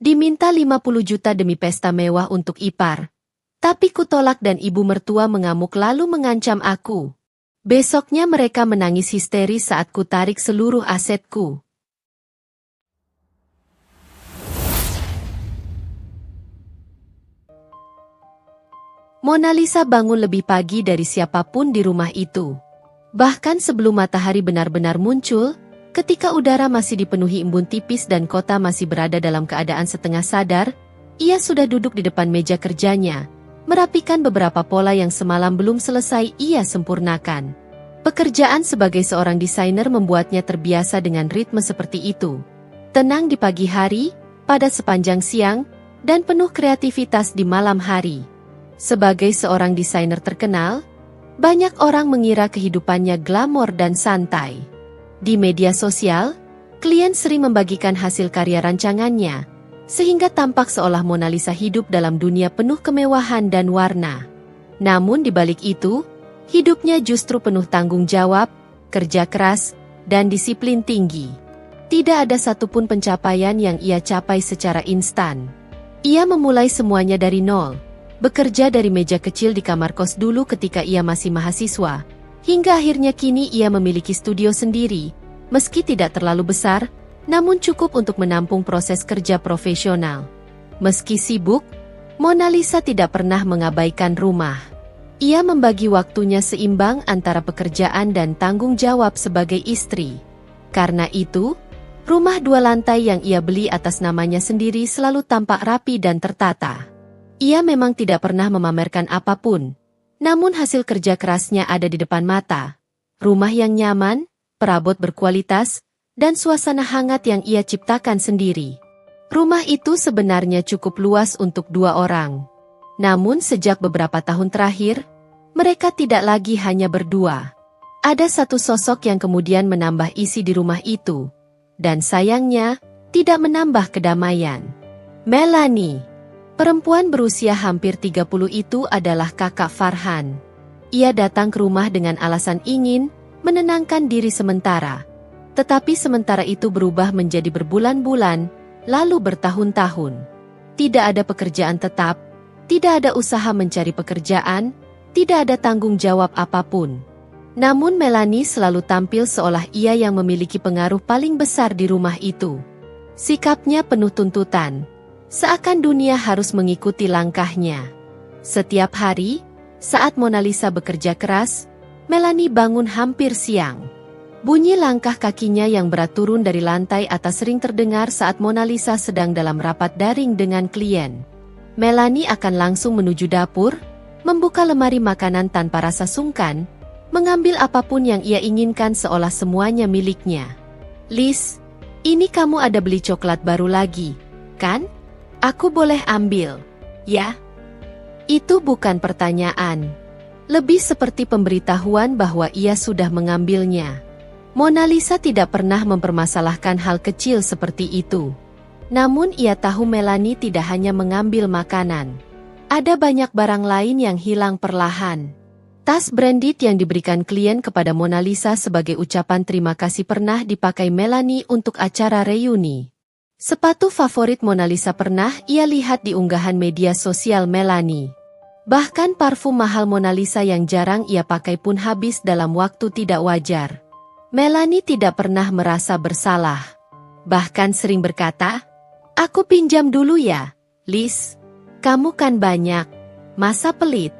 Diminta 50 juta demi pesta mewah untuk ipar. Tapi kutolak dan ibu mertua mengamuk lalu mengancam aku. Besoknya mereka menangis histeris saat kutarik seluruh asetku. Mona Lisa bangun lebih pagi dari siapapun di rumah itu. Bahkan sebelum matahari benar-benar muncul, ketika udara masih dipenuhi embun tipis dan kota masih berada dalam keadaan setengah sadar, ia sudah duduk di depan meja kerjanya, merapikan beberapa pola yang semalam belum selesai ia sempurnakan. Pekerjaan sebagai seorang desainer membuatnya terbiasa dengan ritme seperti itu. Tenang di pagi hari, padat sepanjang siang, dan penuh kreativitas di malam hari. Sebagai seorang desainer terkenal, banyak orang mengira kehidupannya glamor dan santai. Di media sosial, klien sering membagikan hasil karya rancangannya, sehingga tampak seolah Mona Lisa hidup dalam dunia penuh kemewahan dan warna. Namun di balik itu, hidupnya justru penuh tanggung jawab, kerja keras, dan disiplin tinggi. Tidak ada satupun pencapaian yang ia capai secara instan. Ia memulai semuanya dari nol. Bekerja dari meja kecil di kamar kos dulu ketika ia masih mahasiswa, hingga akhirnya kini ia memiliki studio sendiri, meski tidak terlalu besar, namun cukup untuk menampung proses kerja profesional. Meski sibuk, Mona Lisa tidak pernah mengabaikan rumah. Ia membagi waktunya seimbang antara pekerjaan dan tanggung jawab sebagai istri. Karena itu, rumah 2 lantai yang ia beli atas namanya sendiri selalu tampak rapi dan tertata. Ia memang tidak pernah memamerkan apapun, namun hasil kerja kerasnya ada di depan mata. Rumah yang nyaman, perabot berkualitas, dan suasana hangat yang ia ciptakan sendiri. Rumah itu sebenarnya cukup luas untuk 2 orang. Namun sejak beberapa tahun terakhir, mereka tidak lagi hanya berdua. Ada satu sosok yang kemudian menambah isi di rumah itu, dan sayangnya, tidak menambah kedamaian. Melanie. Perempuan berusia hampir 30 itu adalah kakak Farhan. Ia datang ke rumah dengan alasan ingin menenangkan diri sementara. Tetapi sementara itu berubah menjadi berbulan-bulan, lalu bertahun-tahun. Tidak ada pekerjaan tetap, tidak ada usaha mencari pekerjaan, tidak ada tanggung jawab apapun. Namun Melanie selalu tampil seolah ia yang memiliki pengaruh paling besar di rumah itu. Sikapnya penuh tuntutan. Seakan dunia harus mengikuti langkahnya. Setiap hari, saat Mona Lisa bekerja keras, Melanie bangun hampir siang. Bunyi langkah kakinya yang berat turun dari lantai atas sering terdengar saat Mona Lisa sedang dalam rapat daring dengan klien. Melanie akan langsung menuju dapur, membuka lemari makanan tanpa rasa sungkan, mengambil apapun yang ia inginkan seolah semuanya miliknya. "Liz, ini kamu ada beli coklat baru lagi, kan? Aku boleh ambil, ya?" Itu bukan pertanyaan. Lebih seperti pemberitahuan bahwa ia sudah mengambilnya. Mona Lisa tidak pernah mempermasalahkan hal kecil seperti itu. Namun ia tahu Melanie tidak hanya mengambil makanan. Ada banyak barang lain yang hilang perlahan. Tas branded yang diberikan klien kepada Mona Lisa sebagai ucapan terima kasih pernah dipakai Melanie untuk acara reuni. Sepatu favorit Mona Lisa pernah ia lihat di unggahan media sosial Melanie. Bahkan parfum mahal Mona Lisa yang jarang ia pakai pun habis dalam waktu tidak wajar. Melanie tidak pernah merasa bersalah. Bahkan sering berkata, "Aku pinjam dulu ya, Liz. Kamu kan banyak. Masa pelit?"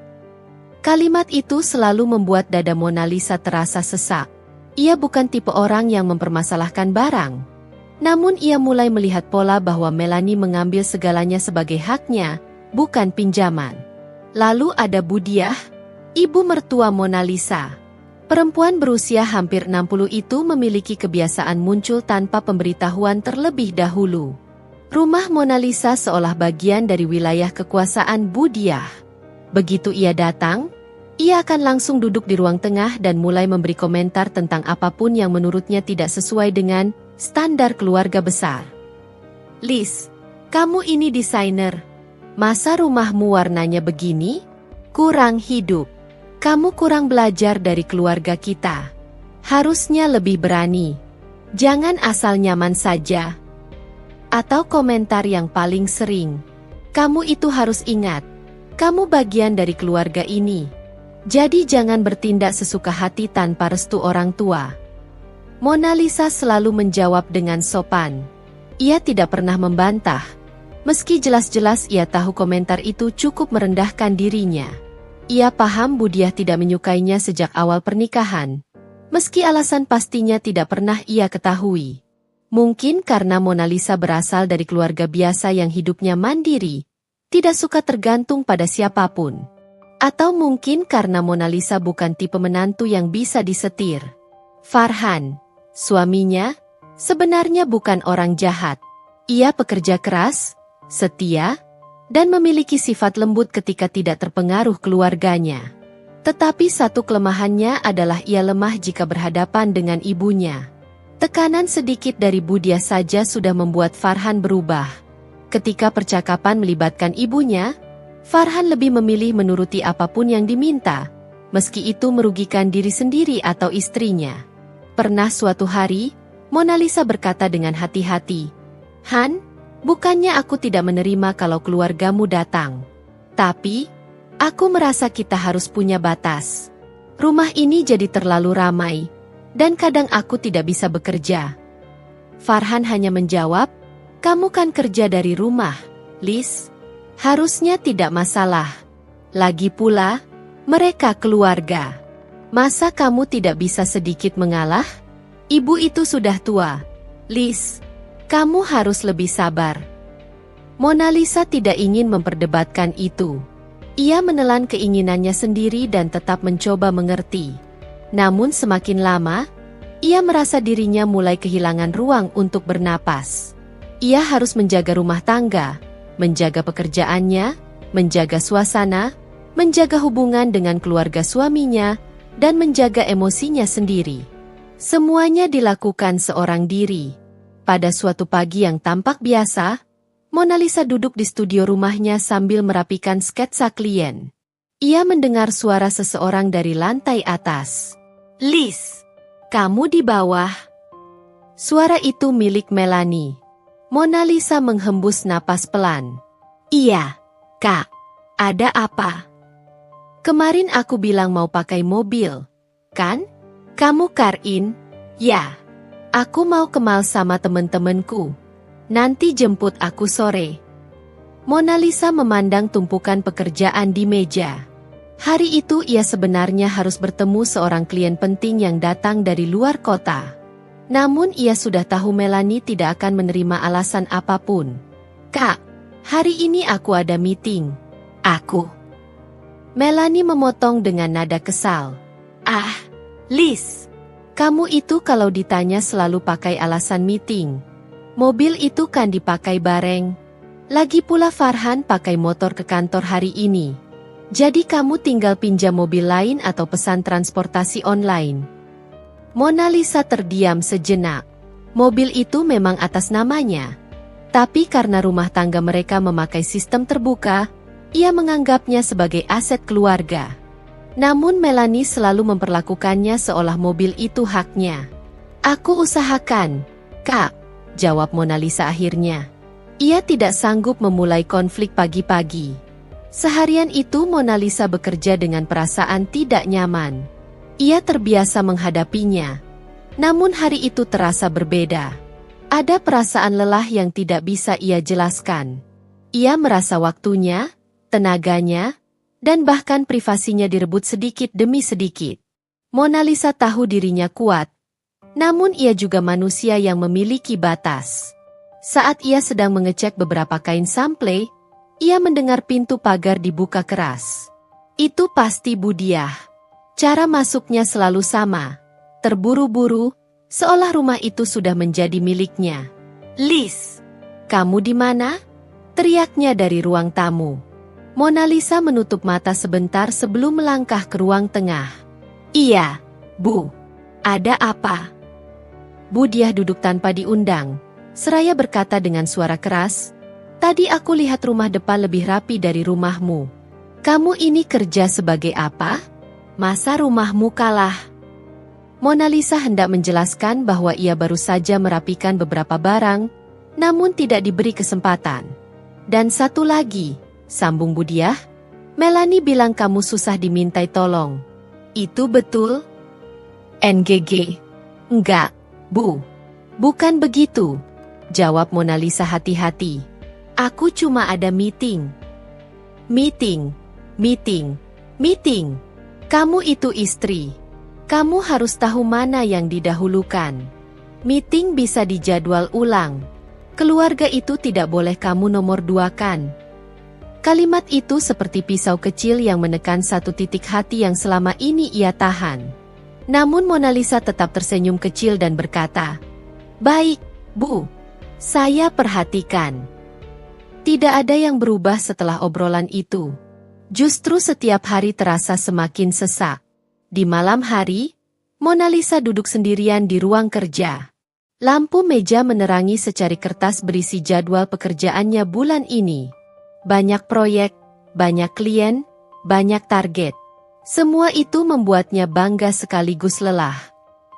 Kalimat itu selalu membuat dada Mona Lisa terasa sesak. Ia bukan tipe orang yang mempermasalahkan barang. Namun ia mulai melihat pola bahwa Melanie mengambil segalanya sebagai haknya, bukan pinjaman. Lalu ada Budiah, ibu mertua Mona Lisa. Perempuan berusia hampir 60 itu memiliki kebiasaan muncul tanpa pemberitahuan terlebih dahulu. Rumah Mona Lisa seolah bagian dari wilayah kekuasaan Budiah. Begitu ia datang, ia akan langsung duduk di ruang tengah dan mulai memberi komentar tentang apapun yang menurutnya tidak sesuai dengan standar keluarga besar. "Liz, kamu ini desainer. Masa rumahmu warnanya begini? Kurang hidup. Kamu kurang belajar dari keluarga kita. Harusnya lebih berani. Jangan asal nyaman saja." Atau komentar yang paling sering, "Kamu itu harus ingat, kamu bagian dari keluarga ini. Jadi jangan bertindak sesuka hati tanpa restu orang tua." Mona Lisa selalu menjawab dengan sopan. Ia tidak pernah membantah, meski jelas-jelas ia tahu komentar itu cukup merendahkan dirinya. Ia paham Budiah tidak menyukainya sejak awal pernikahan, meski alasan pastinya tidak pernah ia ketahui. Mungkin karena Mona Lisa berasal dari keluarga biasa yang hidupnya mandiri, tidak suka tergantung pada siapapun. Atau mungkin karena Mona Lisa bukan tipe menantu yang bisa disetir. Farhan, suaminya, sebenarnya bukan orang jahat. Ia pekerja keras, setia, dan memiliki sifat lembut ketika tidak terpengaruh keluarganya. Tetapi satu kelemahannya adalah ia lemah jika berhadapan dengan ibunya. Tekanan sedikit dari Budiah saja sudah membuat Farhan berubah. Ketika percakapan melibatkan ibunya, Farhan lebih memilih menuruti apapun yang diminta, meski itu merugikan diri sendiri atau istrinya. Pernah suatu hari, Mona Lisa berkata dengan hati-hati, "Han, bukannya aku tidak menerima kalau keluargamu datang. Tapi, aku merasa kita harus punya batas. Rumah ini jadi terlalu ramai, dan kadang aku tidak bisa bekerja." Farhan hanya menjawab, "Kamu kan kerja dari rumah, Liz. Harusnya tidak masalah. Lagi pula, mereka keluarga. Masa kamu tidak bisa sedikit mengalah? Ibu itu sudah tua. Liz, kamu harus lebih sabar." Mona Lisa tidak ingin memperdebatkan itu. Ia menelan keinginannya sendiri dan tetap mencoba mengerti. Namun semakin lama, ia merasa dirinya mulai kehilangan ruang untuk bernapas. Ia harus menjaga rumah tangga, menjaga pekerjaannya, menjaga suasana, menjaga hubungan dengan keluarga suaminya, dan menjaga emosinya sendiri. Semuanya dilakukan seorang diri. Pada suatu pagi yang tampak biasa, Mona Lisa duduk di studio rumahnya sambil merapikan sketsa klien. Ia mendengar suara seseorang dari lantai atas. "Liz, kamu di bawah." Suara itu milik Melanie. Mona Lisa menghembus napas pelan. "Iya, Kak. Ada apa?" "Kemarin aku bilang mau pakai mobil, kan? Kamu car-in?" "Ya. Aku mau ke mall sama temen-temenku. Nanti jemput aku sore." Mona Lisa memandang tumpukan pekerjaan di meja. Hari itu ia sebenarnya harus bertemu seorang klien penting yang datang dari luar kota. Namun ia sudah tahu Melanie tidak akan menerima alasan apapun. "Kak, hari ini aku ada meeting." "Aku?" Melanie memotong dengan nada kesal. "Ah, Liz, kamu itu kalau ditanya selalu pakai alasan meeting. Mobil itu kan dipakai bareng. Lagi pula Farhan pakai motor ke kantor hari ini. Jadi kamu tinggal pinjam mobil lain atau pesan transportasi online." Mona Lisa terdiam sejenak. Mobil itu memang atas namanya. Tapi karena rumah tangga mereka memakai sistem terbuka, ia menganggapnya sebagai aset keluarga. Namun Melanie selalu memperlakukannya seolah mobil itu haknya. "Aku usahakan, Kak," jawab Mona Lisa akhirnya. Ia tidak sanggup memulai konflik pagi-pagi. Seharian itu Mona Lisa bekerja dengan perasaan tidak nyaman. Ia terbiasa menghadapinya. Namun hari itu terasa berbeda. Ada perasaan lelah yang tidak bisa ia jelaskan. Ia merasa waktunya, tenaganya, dan bahkan privasinya direbut sedikit demi sedikit. Mona Lisa tahu dirinya kuat. Namun ia juga manusia yang memiliki batas. Saat ia sedang mengecek beberapa kain sample, ia mendengar pintu pagar dibuka keras. Itu pasti Budiah. Cara masuknya selalu sama. Terburu-buru, seolah rumah itu sudah menjadi miliknya. "Liz, kamu di mana?" teriaknya dari ruang tamu. Mona Lisa menutup mata sebentar sebelum melangkah ke ruang tengah. "Iya, Bu. Ada apa?" Budiah duduk tanpa diundang. Seraya berkata dengan suara keras, "Tadi aku lihat rumah depan lebih rapi dari rumahmu. Kamu ini kerja sebagai apa? Masa rumahmu kalah?" Mona Lisa hendak menjelaskan bahwa ia baru saja merapikan beberapa barang, namun tidak diberi kesempatan. Dan satu lagi, sambung Budiah, Melanie bilang kamu susah dimintai tolong. Itu betul? NGG. Enggak, Bu. Bukan begitu. Jawab Mona Lisa hati-hati. Aku cuma ada meeting. Meeting. Kamu itu istri. Kamu harus tahu mana yang didahulukan. Meeting bisa dijadwal ulang. Keluarga itu tidak boleh kamu nomor duakan. Kalimat itu seperti pisau kecil yang menekan satu titik hati yang selama ini ia tahan. Namun Mona Lisa tetap tersenyum kecil dan berkata, "Baik, Bu. Saya perhatikan." Tidak ada yang berubah setelah obrolan itu. Justru setiap hari terasa semakin sesak. Di malam hari, Mona Lisa duduk sendirian di ruang kerja. Lampu meja menerangi secari kertas berisi jadwal pekerjaannya bulan ini. Banyak proyek, banyak klien, banyak target. Semua itu membuatnya bangga sekaligus lelah.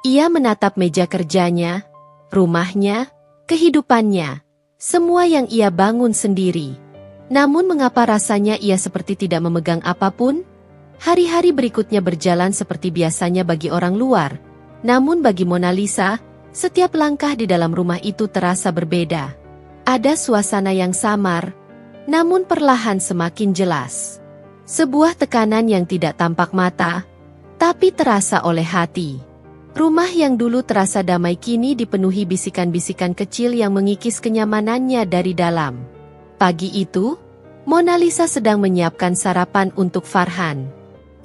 Ia menatap meja kerjanya, rumahnya, kehidupannya, semua yang ia bangun sendiri. Namun mengapa rasanya ia seperti tidak memegang apapun? Hari-hari berikutnya berjalan seperti biasanya bagi orang luar. Namun bagi Mona Lisa, setiap langkah di dalam rumah itu terasa berbeda. Ada suasana yang samar, namun perlahan semakin jelas. Sebuah tekanan yang tidak tampak mata, tapi terasa oleh hati. Rumah yang dulu terasa damai kini dipenuhi bisikan-bisikan kecil yang mengikis kenyamanannya dari dalam. Pagi itu, Mona Lisa sedang menyiapkan sarapan untuk Farhan.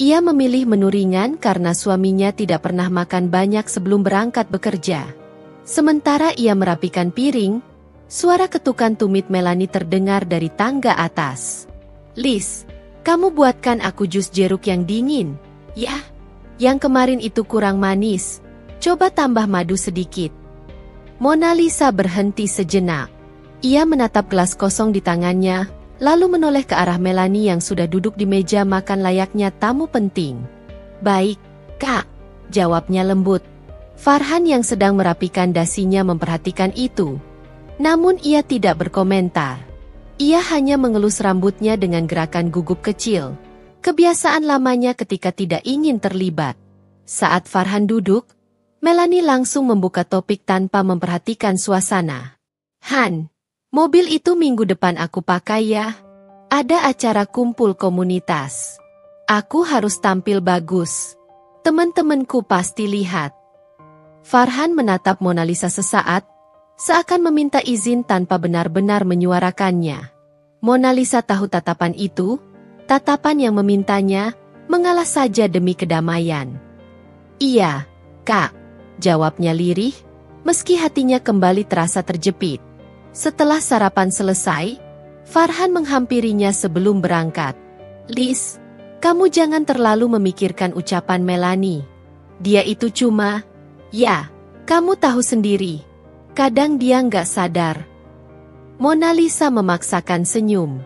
Ia memilih menu ringan karena suaminya tidak pernah makan banyak sebelum berangkat bekerja. Sementara ia merapikan piring, suara ketukan tumit Melanie terdengar dari tangga atas. "Liz, kamu buatkan aku jus jeruk yang dingin, ya? Yang kemarin itu kurang manis. Coba tambah madu sedikit." Mona Lisa berhenti sejenak. Ia menatap gelas kosong di tangannya, lalu menoleh ke arah Melanie yang sudah duduk di meja makan layaknya tamu penting. "Baik, Kak," jawabnya lembut. Farhan yang sedang merapikan dasinya memperhatikan itu. Namun ia tidak berkomentar. Ia hanya mengelus rambutnya dengan gerakan gugup kecil. Kebiasaan lamanya ketika tidak ingin terlibat. Saat Farhan duduk, Melanie langsung membuka topik tanpa memperhatikan suasana. "Han, mobil itu minggu depan aku pakai ya. Ada acara kumpul komunitas. Aku harus tampil bagus. Teman-temanku pasti lihat." Farhan menatap Mona Lisa sesaat, seakan meminta izin tanpa benar-benar menyuarakannya. Mona Lisa tahu tatapan itu, tatapan yang memintanya, mengalah saja demi kedamaian. "Iya, Kak," jawabnya lirih, meski hatinya kembali terasa terjepit. Setelah sarapan selesai, Farhan menghampirinya sebelum berangkat. "Liz, kamu jangan terlalu memikirkan ucapan Melanie. Dia itu cuma, ya, kamu tahu sendiri. Kadang dia nggak sadar." Mona Lisa memaksakan senyum.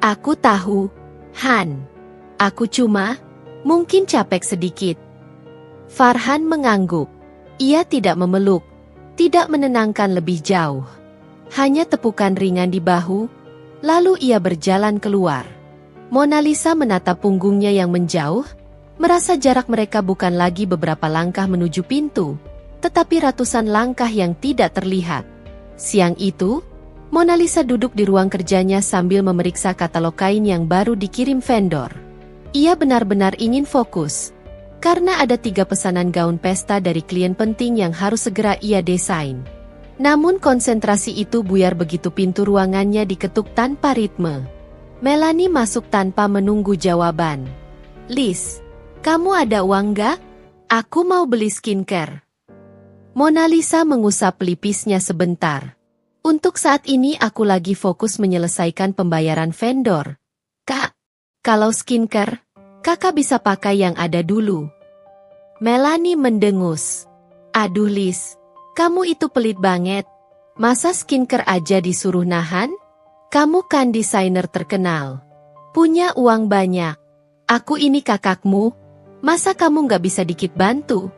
"Aku tahu, Han. Aku cuma, mungkin capek sedikit." Farhan mengangguk. Ia tidak memeluk, tidak menenangkan lebih jauh. Hanya tepukan ringan di bahu, lalu ia berjalan keluar. Mona Lisa menatap punggungnya yang menjauh, merasa jarak mereka bukan lagi beberapa langkah menuju pintu, tetapi ratusan langkah yang tidak terlihat. Siang itu, Mona Lisa duduk di ruang kerjanya sambil memeriksa katalog kain yang baru dikirim vendor. Ia benar-benar ingin fokus, karena ada 3 pesanan gaun pesta dari klien penting yang harus segera ia desain. Namun konsentrasi itu buyar begitu pintu ruangannya diketuk tanpa ritme. Melanie masuk tanpa menunggu jawaban. "Liz, kamu ada uang gak? Aku mau beli skincare." Mona Lisa mengusap pelipisnya sebentar. "Untuk saat ini aku lagi fokus menyelesaikan pembayaran vendor. Kak, kalau skincare, kakak bisa pakai yang ada dulu." Melanie mendengus. "Aduh Liz, kamu itu pelit banget. Masa skincare aja disuruh nahan? Kamu kan desainer terkenal. Punya uang banyak. Aku ini kakakmu, masa kamu nggak bisa dikit bantu?"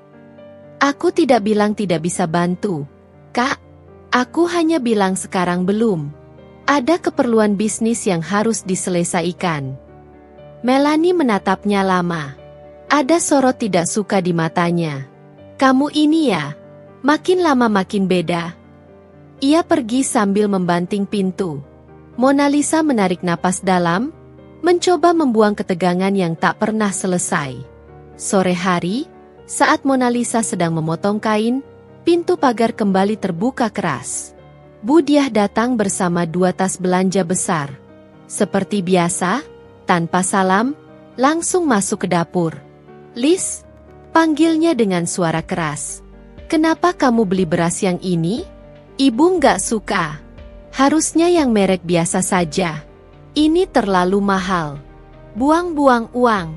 "Aku tidak bilang tidak bisa bantu, Kak. Aku hanya bilang sekarang belum. Ada keperluan bisnis yang harus diselesaikan. Melanie menatapnya lama. Ada sorot tidak suka di matanya. Kamu ini ya, makin lama makin beda. Ia pergi sambil membanting pintu. Mona Lisa menarik napas dalam, mencoba membuang ketegangan yang tak pernah selesai. Sore hari, saat Mona Lisa sedang memotong kain, pintu pagar kembali terbuka keras. Bu Diah datang bersama 2 tas belanja besar. Seperti biasa, tanpa salam, langsung masuk ke dapur. Lis, panggilnya dengan suara keras. Kenapa kamu beli beras yang ini? Ibu nggak suka. Harusnya yang merek biasa saja. Ini terlalu mahal. Buang-buang uang.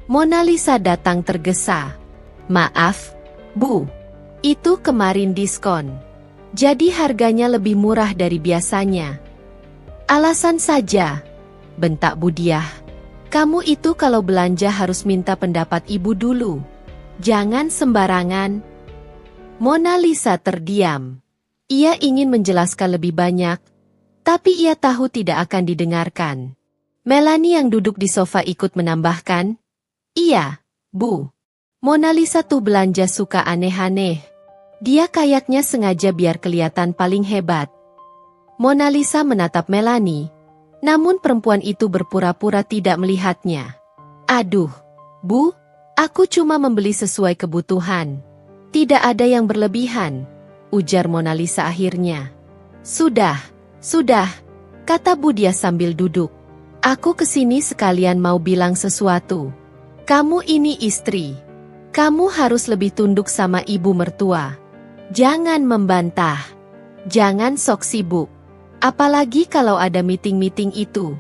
Mona Lisa datang tergesa. Maaf, Bu. Itu kemarin diskon. Jadi harganya lebih murah dari biasanya. Alasan saja, bentak Bu Diah. Kamu itu kalau belanja harus minta pendapat ibu dulu. Jangan sembarangan. Mona Lisa terdiam. Ia ingin menjelaskan lebih banyak, tapi ia tahu tidak akan didengarkan. Melanie yang duduk di sofa ikut menambahkan, iya, Bu. Mona Lisa tuh belanja suka aneh-aneh. Dia kayaknya sengaja biar kelihatan paling hebat. Mona Lisa menatap Melanie, namun perempuan itu berpura-pura tidak melihatnya. Aduh, Bu, aku cuma membeli sesuai kebutuhan. Tidak ada yang berlebihan, ujar Mona Lisa akhirnya. Sudah, kata Bu Diah sambil duduk. Aku kesini sekalian mau bilang sesuatu. Kamu ini istri. Kamu harus lebih tunduk sama ibu mertua. Jangan membantah. Jangan sok sibuk. Apalagi kalau ada meeting-meeting itu.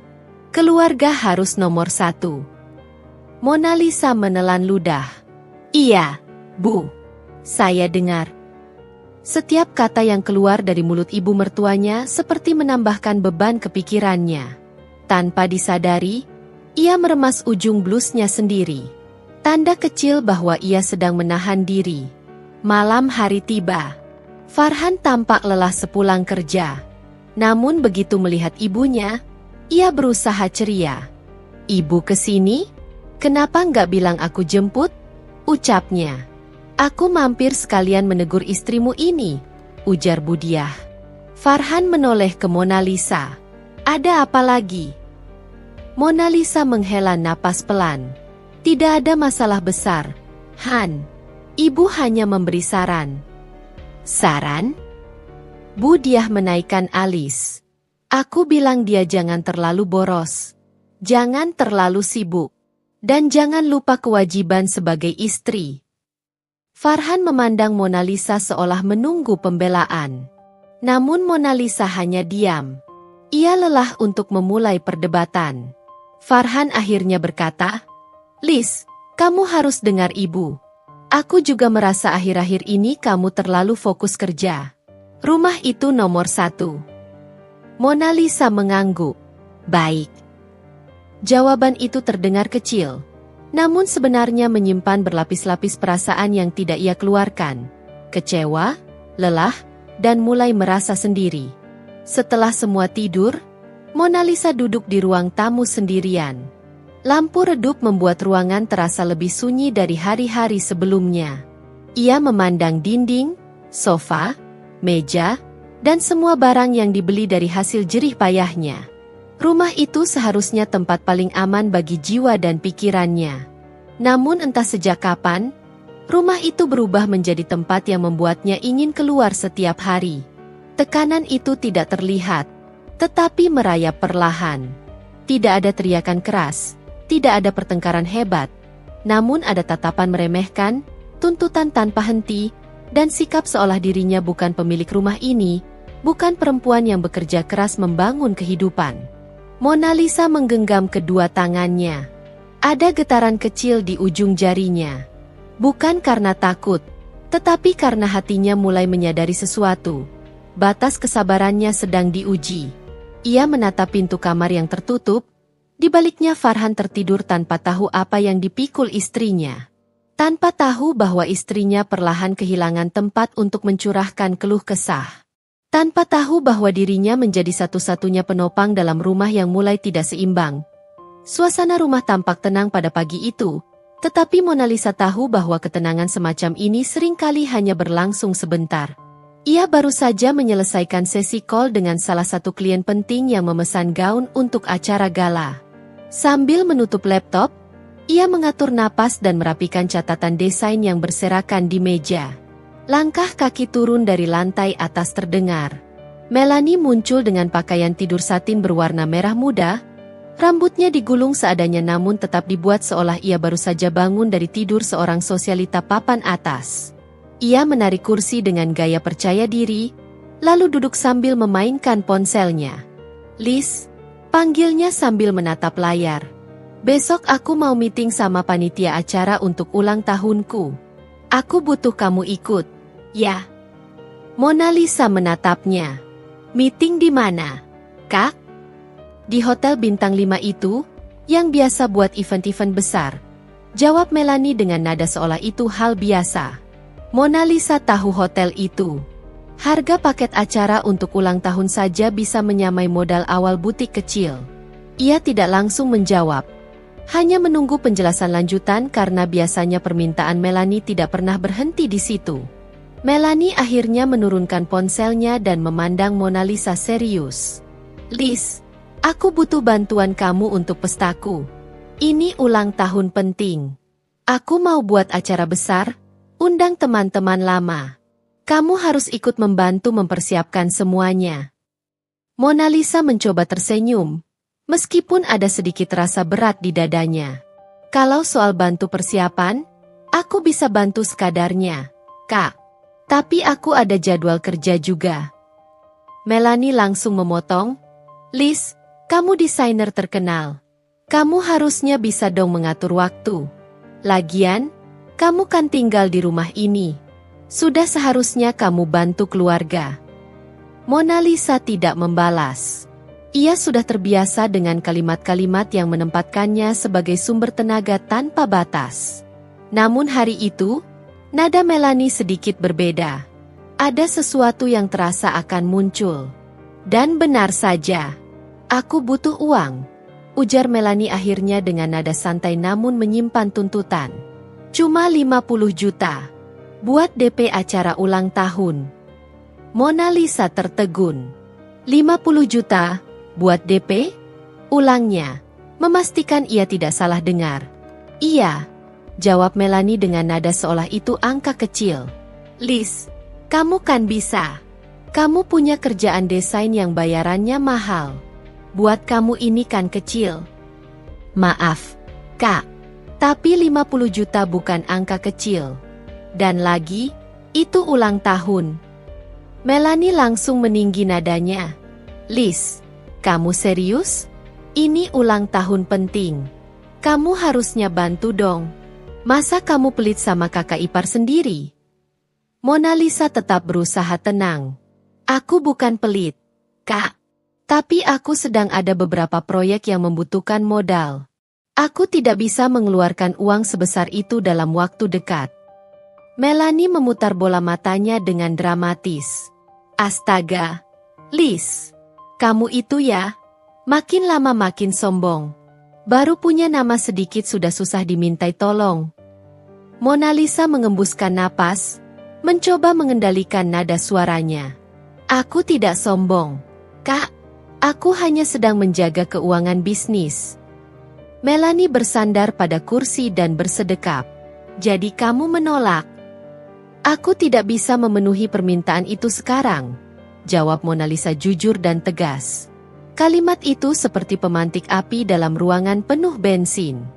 Keluarga harus nomor 1. Mona Lisa menelan ludah. Iya, Bu. Saya dengar. Setiap kata yang keluar dari mulut ibu mertuanya seperti menambahkan beban ke pikirannya. Tanpa disadari, ia meremas ujung blusnya sendiri. Tanda kecil bahwa ia sedang menahan diri. Malam hari tiba. Farhan tampak lelah sepulang kerja. Namun begitu melihat ibunya, ia berusaha ceria. Ibu kesini? Kenapa nggak bilang aku jemput? Ucapnya. Aku mampir sekalian menegur istrimu ini, ujar Bu Diah. Farhan menoleh ke Mona Lisa. Ada apa lagi? Mona Lisa menghela napas pelan. Tidak ada masalah besar, Han. Ibu hanya memberi saran. Saran? Bu Diah menaikkan alis. Aku bilang dia jangan terlalu boros. Jangan terlalu sibuk. Dan jangan lupa kewajiban sebagai istri. Farhan memandang Mona Lisa seolah menunggu pembelaan. Namun Mona Lisa hanya diam. Ia lelah untuk memulai perdebatan. Farhan akhirnya berkata, Lis, kamu harus dengar ibu. Aku juga merasa akhir-akhir ini kamu terlalu fokus kerja. Rumah itu nomor 1. Mona Lisa mengangguk. Baik. Jawaban itu terdengar kecil. Namun sebenarnya menyimpan berlapis-lapis perasaan yang tidak ia keluarkan. Kecewa, lelah, dan mulai merasa sendiri. Setelah semua tidur, Mona Lisa duduk di ruang tamu sendirian. Lampu redup membuat ruangan terasa lebih sunyi dari hari-hari sebelumnya. Ia memandang dinding, sofa, meja, dan semua barang yang dibeli dari hasil jerih payahnya. Rumah itu seharusnya tempat paling aman bagi jiwa dan pikirannya. Namun entah sejak kapan, rumah itu berubah menjadi tempat yang membuatnya ingin keluar setiap hari. Tekanan itu tidak terlihat, tetapi merayap perlahan. Tidak ada teriakan keras. Tidak ada pertengkaran hebat, namun ada tatapan meremehkan, tuntutan tanpa henti, dan sikap seolah dirinya bukan pemilik rumah ini, bukan perempuan yang bekerja keras membangun kehidupan. Mona Lisa menggenggam kedua tangannya. Ada getaran kecil di ujung jarinya. Bukan karena takut, tetapi karena hatinya mulai menyadari sesuatu. Batas kesabarannya sedang diuji. Ia menatap pintu kamar yang tertutup. Di baliknya Farhan tertidur tanpa tahu apa yang dipikul istrinya. Tanpa tahu bahwa istrinya perlahan kehilangan tempat untuk mencurahkan keluh kesah. Tanpa tahu bahwa dirinya menjadi satu-satunya penopang dalam rumah yang mulai tidak seimbang. Suasana rumah tampak tenang pada pagi itu, tetapi Mona Lisa tahu bahwa ketenangan semacam ini seringkali hanya berlangsung sebentar. Ia baru saja menyelesaikan sesi call dengan salah satu klien penting yang memesan gaun untuk acara gala. Sambil menutup laptop, ia mengatur napas dan merapikan catatan desain yang berserakan di meja. Langkah kaki turun dari lantai atas terdengar. Melanie muncul dengan pakaian tidur satin berwarna merah muda. Rambutnya digulung seadanya namun tetap dibuat seolah ia baru saja bangun dari tidur seorang sosialita papan atas. Ia menarik kursi dengan gaya percaya diri, lalu duduk sambil memainkan ponselnya. "Liz," panggilnya sambil menatap layar. "Besok aku mau meeting sama panitia acara untuk ulang tahunku. Aku butuh kamu ikut." "Ya." Mona Lisa menatapnya. "Meeting di mana, Kak?" "Di hotel bintang 5 itu, yang biasa buat event-event besar," jawab Melanie dengan nada seolah itu hal biasa. Mona Lisa tahu hotel itu. Harga paket acara untuk ulang tahun saja bisa menyamai modal awal butik kecil. Ia tidak langsung menjawab. Hanya menunggu penjelasan lanjutan karena biasanya permintaan Melanie tidak pernah berhenti di situ. Melanie akhirnya menurunkan ponselnya dan memandang Mona Lisa serius. "Liz, aku butuh bantuan kamu untuk pestaku. Ini ulang tahun penting. Aku mau buat acara besar, undang teman-teman lama. Kamu harus ikut membantu mempersiapkan semuanya." Mona Lisa mencoba tersenyum, meskipun ada sedikit rasa berat di dadanya. "Kalau soal bantu persiapan, aku bisa bantu sekadarnya, Kak. Tapi aku ada jadwal kerja juga." Melanie langsung memotong, "Liz, kamu desainer terkenal. Kamu harusnya bisa dong mengatur waktu. Lagian, kamu kan tinggal di rumah ini. Sudah seharusnya kamu bantu keluarga." Mona Lisa tidak membalas. Ia sudah terbiasa dengan kalimat-kalimat yang menempatkannya sebagai sumber tenaga tanpa batas. Namun hari itu, nada Melanie sedikit berbeda. Ada sesuatu yang terasa akan muncul. "Dan benar saja. Aku butuh uang," ujar Melanie akhirnya dengan nada santai namun menyimpan tuntutan. "Cuma 50 juta. Buat DP acara ulang tahun." Mona Lisa tertegun. 50 juta? Buat DP? Ulangnya, memastikan ia tidak salah dengar. "Iya," jawab Melanie dengan nada seolah itu angka kecil. "Liz, kamu kan bisa. Kamu punya kerjaan desain yang bayarannya mahal. Buat kamu ini kan kecil." "Maaf, Kak. Tapi 50 juta bukan angka kecil. Dan lagi, itu ulang tahun." Melanie langsung meninggi nadanya. "Liz, kamu serius? Ini ulang tahun penting. Kamu harusnya bantu dong. Masa kamu pelit sama kakak ipar sendiri?" Mona Lisa tetap berusaha tenang. "Aku bukan pelit, Kak. Tapi aku sedang ada beberapa proyek yang membutuhkan modal. Aku tidak bisa mengeluarkan uang sebesar itu dalam waktu dekat." Melanie memutar bola matanya dengan dramatis. "Astaga, Liz, kamu itu ya, makin lama makin sombong. Baru punya nama sedikit sudah susah dimintai tolong." Mona Lisa mengembuskan napas, mencoba mengendalikan nada suaranya. "Aku tidak sombong, Kak. Aku hanya sedang menjaga keuangan bisnis." Melanie bersandar pada kursi dan bersedekap. "Jadi kamu menolak?" "Aku tidak bisa memenuhi permintaan itu sekarang," jawab Mona Lisa jujur dan tegas. Kalimat itu seperti pemantik api dalam ruangan penuh bensin.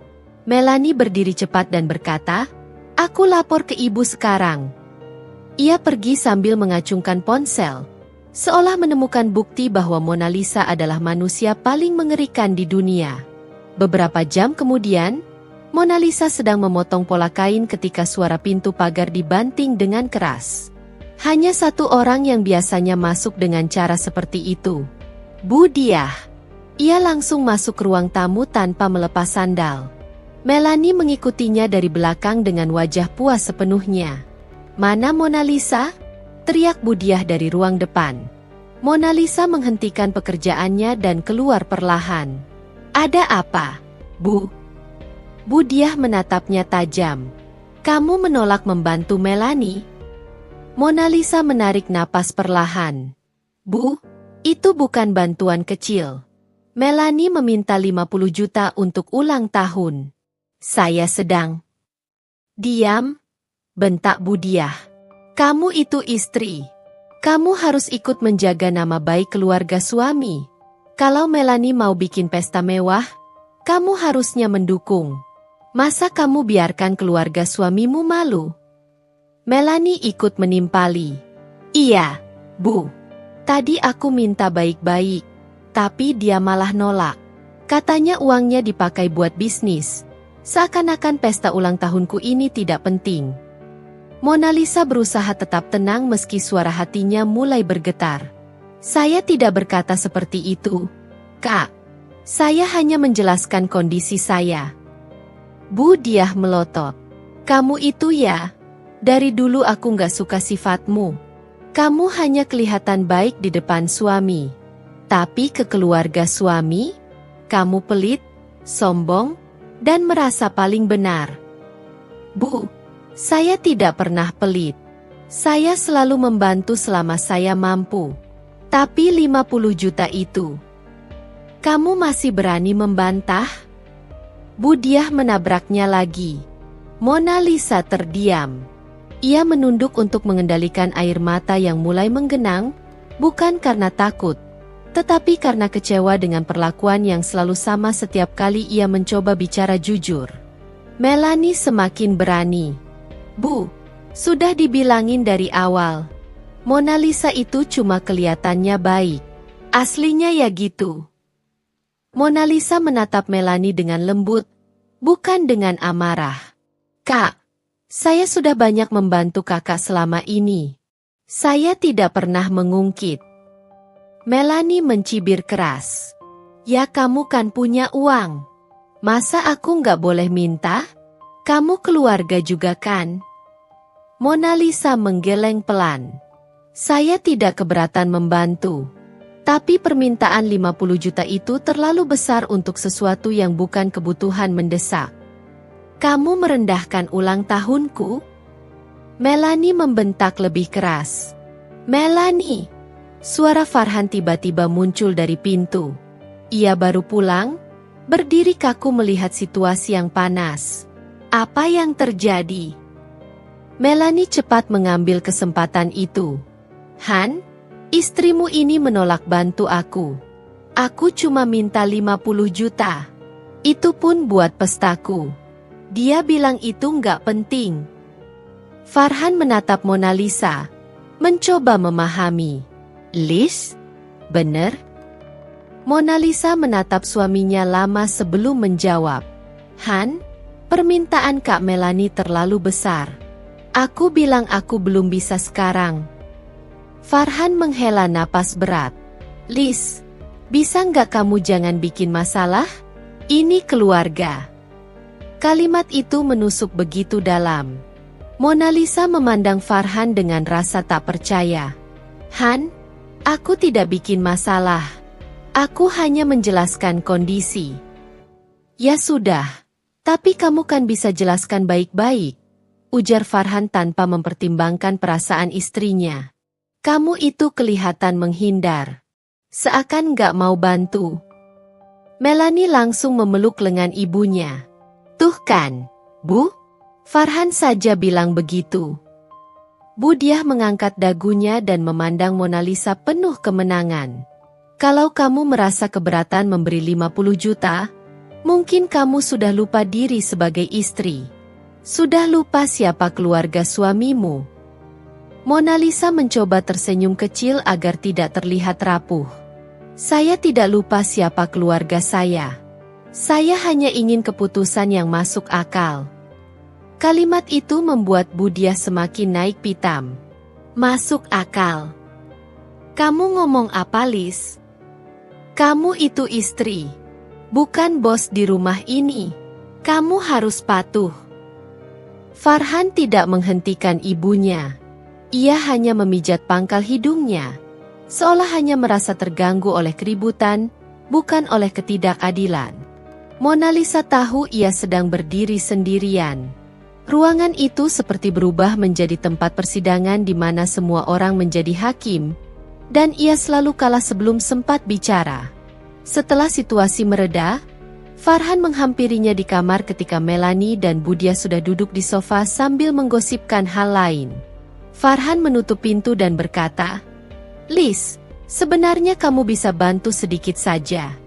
Melanie berdiri cepat dan berkata, "Aku lapor ke ibu sekarang." Ia pergi sambil mengacungkan ponsel, seolah menemukan bukti bahwa Mona Lisa adalah manusia paling mengerikan di dunia. Beberapa jam kemudian, Mona Lisa sedang memotong pola kain ketika suara pintu pagar dibanting dengan keras. Hanya satu orang yang biasanya masuk dengan cara seperti itu. Bu Diah. Ia langsung masuk ruang tamu tanpa melepas sandal. Melanie mengikutinya dari belakang dengan wajah puas sepenuhnya. "Mana Mona Lisa?" teriak Bu Diah dari ruang depan. Mona Lisa menghentikan pekerjaannya dan keluar perlahan. Ada apa, Bu? Bu Diah menatapnya tajam. Kamu menolak membantu Melanie? Mona Lisa menarik napas perlahan. Bu, itu bukan bantuan kecil. Melanie meminta 50 juta untuk ulang tahun. Saya sedang... Diam, bentak Bu Diah. Kamu itu istri. Kamu harus ikut menjaga nama baik keluarga suami. Kalau Melanie mau bikin pesta mewah, kamu harusnya mendukung. Masa kamu biarkan keluarga suamimu malu? Melanie ikut menimpali. Iya, Bu. Tadi aku minta baik-baik, tapi dia malah nolak. Katanya uangnya dipakai buat bisnis. Seakan-akan pesta ulang tahunku ini tidak penting. Mona Lisa berusaha tetap tenang meski suara hatinya mulai bergetar. Saya tidak berkata seperti itu, Kak. Saya hanya menjelaskan kondisi saya. Bu Diah melotot. Kamu itu ya, dari dulu aku nggak suka sifatmu. Kamu hanya kelihatan baik di depan suami. Tapi ke keluarga suami, kamu pelit, sombong, dan merasa paling benar. Bu, saya tidak pernah pelit. Saya selalu membantu selama saya mampu. Tapi 50 juta itu, kamu masih berani membantah? Bu Diah menabraknya lagi. Mona Lisa terdiam. Ia menunduk untuk mengendalikan air mata yang mulai menggenang, bukan karena takut, tetapi karena kecewa dengan perlakuan yang selalu sama setiap kali ia mencoba bicara jujur. Melanie semakin berani. Bu, sudah dibilangin dari awal. Mona Lisa itu cuma kelihatannya baik. Aslinya ya gitu. Mona Lisa menatap Melanie dengan lembut, bukan dengan amarah. Kak, saya sudah banyak membantu kakak selama ini. Saya tidak pernah mengungkit. Melanie mencibir keras. Ya kamu kan punya uang. Masa aku nggak boleh minta? Kamu keluarga juga kan? Mona Lisa menggeleng pelan. Saya tidak keberatan membantu. Tapi permintaan 50 juta itu terlalu besar untuk sesuatu yang bukan kebutuhan mendesak. Kamu merendahkan ulang tahunku? Melanie membentak lebih keras. Melanie! Suara Farhan tiba-tiba muncul dari pintu. Ia baru pulang, berdiri kaku melihat situasi yang panas. Apa yang terjadi? Melanie cepat mengambil kesempatan itu. Han, istrimu ini menolak bantu aku. Aku cuma minta 50 juta. Itu pun buat pestaku. Dia bilang itu nggak penting. Farhan menatap Mona Lisa, mencoba memahami. Liz, bener? Mona Lisa menatap suaminya lama sebelum menjawab. Han, permintaan Kak Melanie terlalu besar. Aku bilang aku belum bisa sekarang. Farhan menghela napas berat. Liz, bisa nggak kamu jangan bikin masalah? Ini keluarga. Kalimat itu menusuk begitu dalam. Mona Lisa memandang Farhan dengan rasa tak percaya. Han, aku tidak bikin masalah. Aku hanya menjelaskan kondisi. Ya sudah, tapi kamu kan bisa jelaskan baik-baik, ujar Farhan tanpa mempertimbangkan perasaan istrinya. Kamu itu kelihatan menghindar. Seakan nggak mau bantu. Melanie langsung memeluk lengan ibunya. Tuh kan, Bu? Farhan saja bilang begitu. Bu Diah mengangkat dagunya dan memandang Mona Lisa penuh kemenangan. Kalau kamu merasa keberatan memberi 50 juta, mungkin kamu sudah lupa diri sebagai istri. Sudah lupa siapa keluarga suamimu. Mona Lisa mencoba tersenyum kecil agar tidak terlihat rapuh. Saya tidak lupa siapa keluarga saya. Saya hanya ingin keputusan yang masuk akal. Kalimat itu membuat Bu Diah semakin naik pitam. Masuk akal. Kamu ngomong apa, Liz? Kamu itu istri, bukan bos di rumah ini. Kamu harus patuh. Farhan tidak menghentikan ibunya. Ia hanya memijat pangkal hidungnya. seolah hanya merasa terganggu oleh keributan, bukan oleh ketidakadilan. Mona Lisa tahu ia sedang berdiri sendirian. Ruangan itu seperti berubah menjadi tempat persidangan di mana semua orang menjadi hakim, dan ia selalu kalah sebelum sempat bicara. Setelah situasi mereda, Farhan menghampirinya di kamar ketika Melanie dan Budia sudah duduk di sofa sambil menggosipkan hal lain. Farhan menutup pintu dan berkata, "Liz, sebenarnya kamu bisa bantu sedikit saja.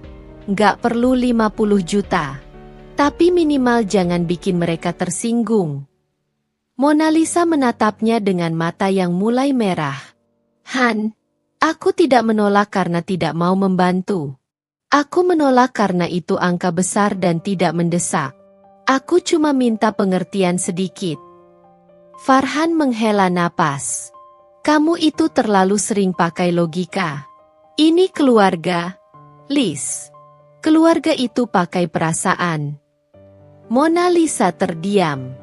Nggak perlu 50 juta. Tapi minimal jangan bikin mereka tersinggung." Mona Lisa menatapnya dengan mata yang mulai merah. "Han, aku tidak menolak karena tidak mau membantu. Aku menolak karena itu angka besar dan tidak mendesak. Aku cuma minta pengertian sedikit." Farhan menghela napas. "Kamu itu terlalu sering pakai logika. Ini keluarga, Liz. Keluarga itu pakai perasaan." Mona Lisa terdiam.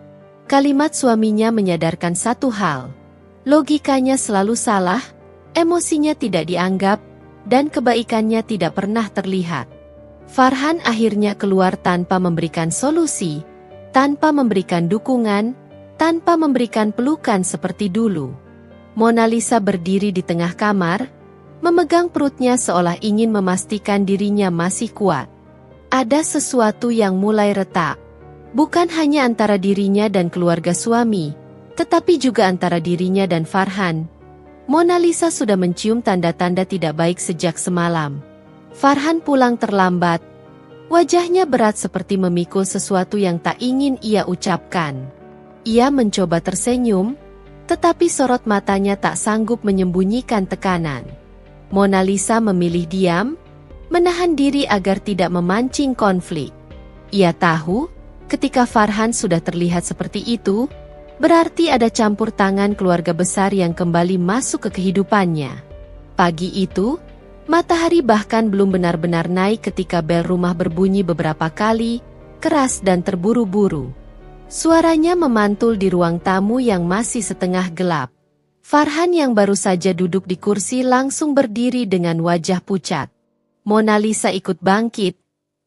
Kalimat suaminya menyadarkan satu hal. Logikanya selalu salah, emosinya tidak dianggap, dan kebaikannya tidak pernah terlihat. Farhan akhirnya keluar tanpa memberikan solusi, tanpa memberikan dukungan, tanpa memberikan pelukan seperti dulu. Mona Lisa berdiri di tengah kamar, memegang perutnya seolah ingin memastikan dirinya masih kuat. Ada sesuatu yang mulai retak. Bukan hanya antara dirinya dan keluarga suami, tetapi juga antara dirinya dan Farhan. Mona Lisa sudah mencium tanda-tanda tidak baik sejak semalam. Farhan pulang terlambat. Wajahnya berat seperti memikul sesuatu yang tak ingin ia ucapkan. Ia mencoba tersenyum, tetapi sorot matanya tak sanggup menyembunyikan tekanan. Mona Lisa memilih diam, menahan diri agar tidak memancing konflik. Ia tahu, ketika Farhan sudah terlihat seperti itu, berarti ada campur tangan keluarga besar yang kembali masuk ke kehidupannya. Pagi itu, matahari bahkan belum benar-benar naik ketika bel rumah berbunyi beberapa kali, keras dan terburu-buru. Suaranya memantul di ruang tamu yang masih setengah gelap. Farhan yang baru saja duduk di kursi langsung berdiri dengan wajah pucat. Mona Lisa ikut bangkit,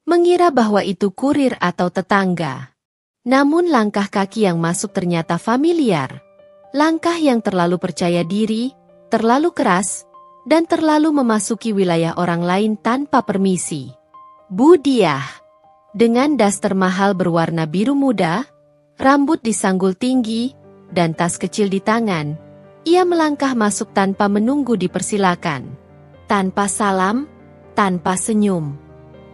mengira bahwa itu kurir atau tetangga. Namun langkah kaki yang masuk ternyata familiar. Langkah yang terlalu percaya diri, terlalu keras, dan terlalu memasuki wilayah orang lain tanpa permisi. Budia, dengan daster mahal berwarna biru muda, rambut disanggul tinggi, dan tas kecil di tangan, ia melangkah masuk tanpa menunggu dipersilakan. Tanpa salam, tanpa senyum.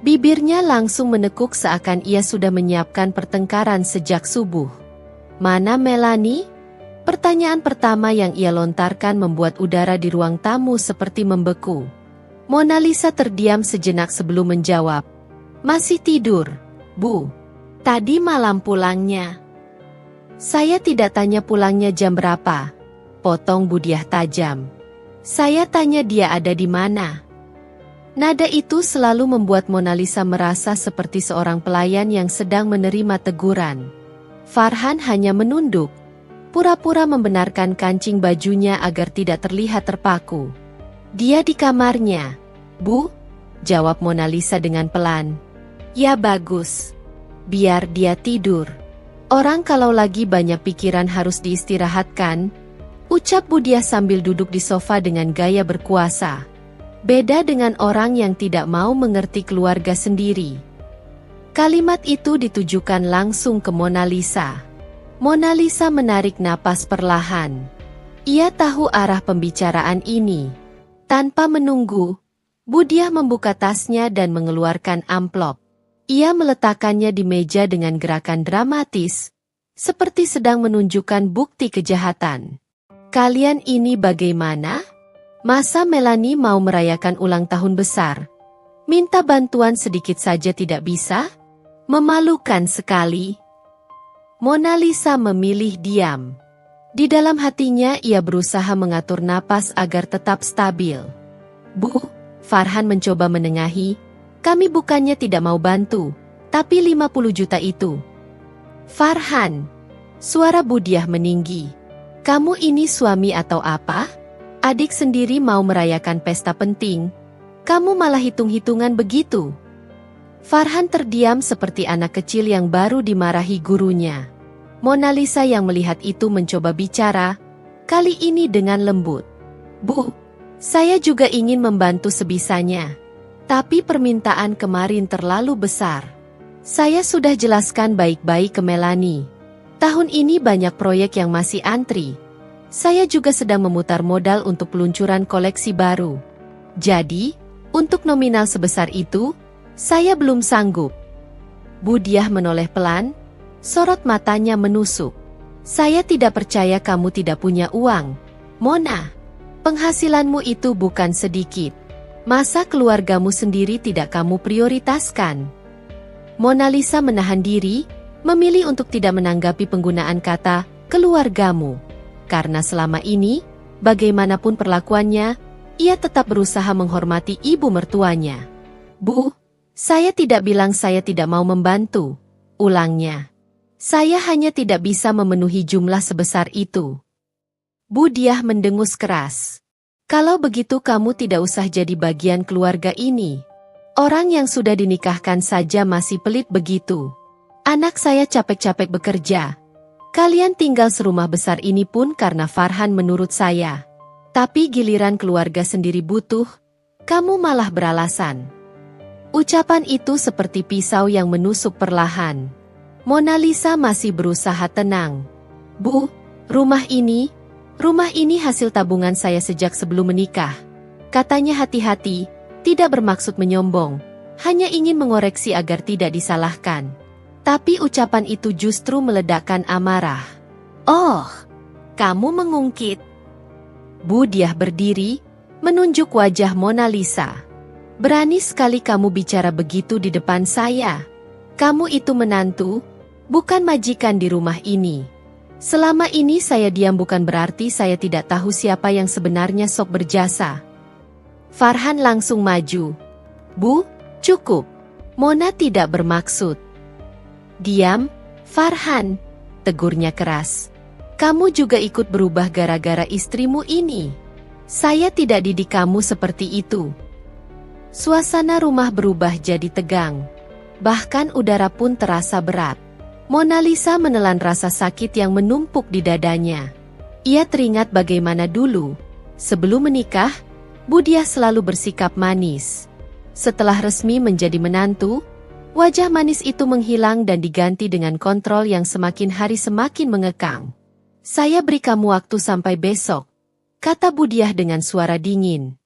Bibirnya langsung menekuk seakan ia sudah menyiapkan pertengkaran sejak subuh. "Mana Melanie?" Pertanyaan pertama yang ia lontarkan membuat udara di ruang tamu seperti membeku. Mona Lisa terdiam sejenak sebelum menjawab. "Masih tidur, Bu. Tadi malam pulangnya." "Saya tidak tanya pulangnya jam berapa," potong Budiah tajam. "Saya tanya dia ada di mana." Nada itu selalu membuat Mona Lisa merasa seperti seorang pelayan yang sedang menerima teguran. Farhan hanya menunduk, pura-pura membenarkan kancing bajunya agar tidak terlihat terpaku. "Dia di kamarnya, Bu," jawab Mona Lisa dengan pelan. "Ya bagus. Biar dia tidur. Orang kalau lagi banyak pikiran harus diistirahatkan," ucap Budia sambil duduk di sofa dengan gaya berkuasa. Beda dengan orang yang tidak mau mengerti keluarga sendiri. Kalimat itu ditujukan langsung ke Mona Lisa. Mona Lisa menarik napas perlahan. Ia tahu arah pembicaraan ini. Tanpa menunggu, Budia membuka tasnya dan mengeluarkan amplop. Ia meletakkannya di meja dengan gerakan dramatis, seperti sedang menunjukkan bukti kejahatan. "Kalian ini bagaimana? Masa Melanie mau merayakan ulang tahun besar? Minta bantuan sedikit saja tidak bisa? Memalukan sekali." Mona Lisa memilih diam. Di dalam hatinya ia berusaha mengatur napas agar tetap stabil. "Bu," Farhan mencoba menengahi, "kami bukannya tidak mau bantu, tapi 50 juta itu." "Farhan," suara Budiah meninggi, "kamu ini suami atau apa? Adik sendiri mau merayakan pesta penting, kamu malah hitung-hitungan begitu. Farhan terdiam seperti anak kecil yang baru dimarahi gurunya. Mona Lisa yang melihat itu mencoba bicara, kali ini dengan lembut. Bu, saya juga ingin membantu sebisanya. Tapi permintaan kemarin terlalu besar. Saya sudah jelaskan baik-baik ke Melanie. Tahun ini banyak proyek yang masih antri. Saya juga sedang memutar modal untuk peluncuran koleksi baru. Jadi, untuk nominal sebesar itu, saya belum sanggup. Budiah menoleh pelan, sorot matanya menusuk. Saya tidak percaya kamu tidak punya uang. Mona, penghasilanmu itu bukan sedikit. Masa keluargamu sendiri tidak kamu prioritaskan? Mona Lisa menahan diri, memilih untuk tidak menanggapi penggunaan kata keluargamu. Karena selama ini, bagaimanapun perlakuannya, ia tetap berusaha menghormati ibu mertuanya. Bu, saya tidak bilang saya tidak mau membantu, ulangnya. Saya hanya tidak bisa memenuhi jumlah sebesar itu. Budiah mendengus keras. Kalau begitu kamu tidak usah jadi bagian keluarga ini. Orang yang sudah dinikahkan saja masih pelit begitu. Anak saya capek-capek bekerja. Kalian tinggal serumah besar ini pun karena Farhan menurut saya. Tapi giliran keluarga sendiri butuh, kamu malah beralasan. Ucapan itu seperti pisau yang menusuk perlahan. Mona Lisa masih berusaha tenang. Bu, rumah ini hasil tabungan saya sejak sebelum menikah. Katanya hati-hati, tidak bermaksud menyombong, hanya ingin mengoreksi agar tidak disalahkan. Tapi ucapan itu justru meledakkan amarah. Oh, kamu mengungkit. Budiah berdiri, menunjuk wajah Mona Lisa. Berani sekali kamu bicara begitu di depan saya. Kamu itu menantu, bukan majikan di rumah ini. Selama ini saya diam bukan berarti saya tidak tahu siapa yang sebenarnya sok berjasa. Farhan langsung maju. Bu, cukup. Mona tidak bermaksud. Diam, Farhan, tegurnya keras. Kamu juga ikut berubah gara-gara istrimu ini. Saya tidak didik kamu seperti itu. Suasana rumah berubah jadi tegang. Bahkan udara pun terasa berat. Mona Lisa menelan rasa sakit yang menumpuk di dadanya. Ia teringat bagaimana dulu, sebelum menikah, Budiah selalu bersikap manis. Setelah resmi menjadi menantu, wajah manis itu menghilang dan diganti dengan kontrol yang semakin hari semakin mengekang. Saya beri kamu waktu sampai besok, kata Budiah dengan suara dingin.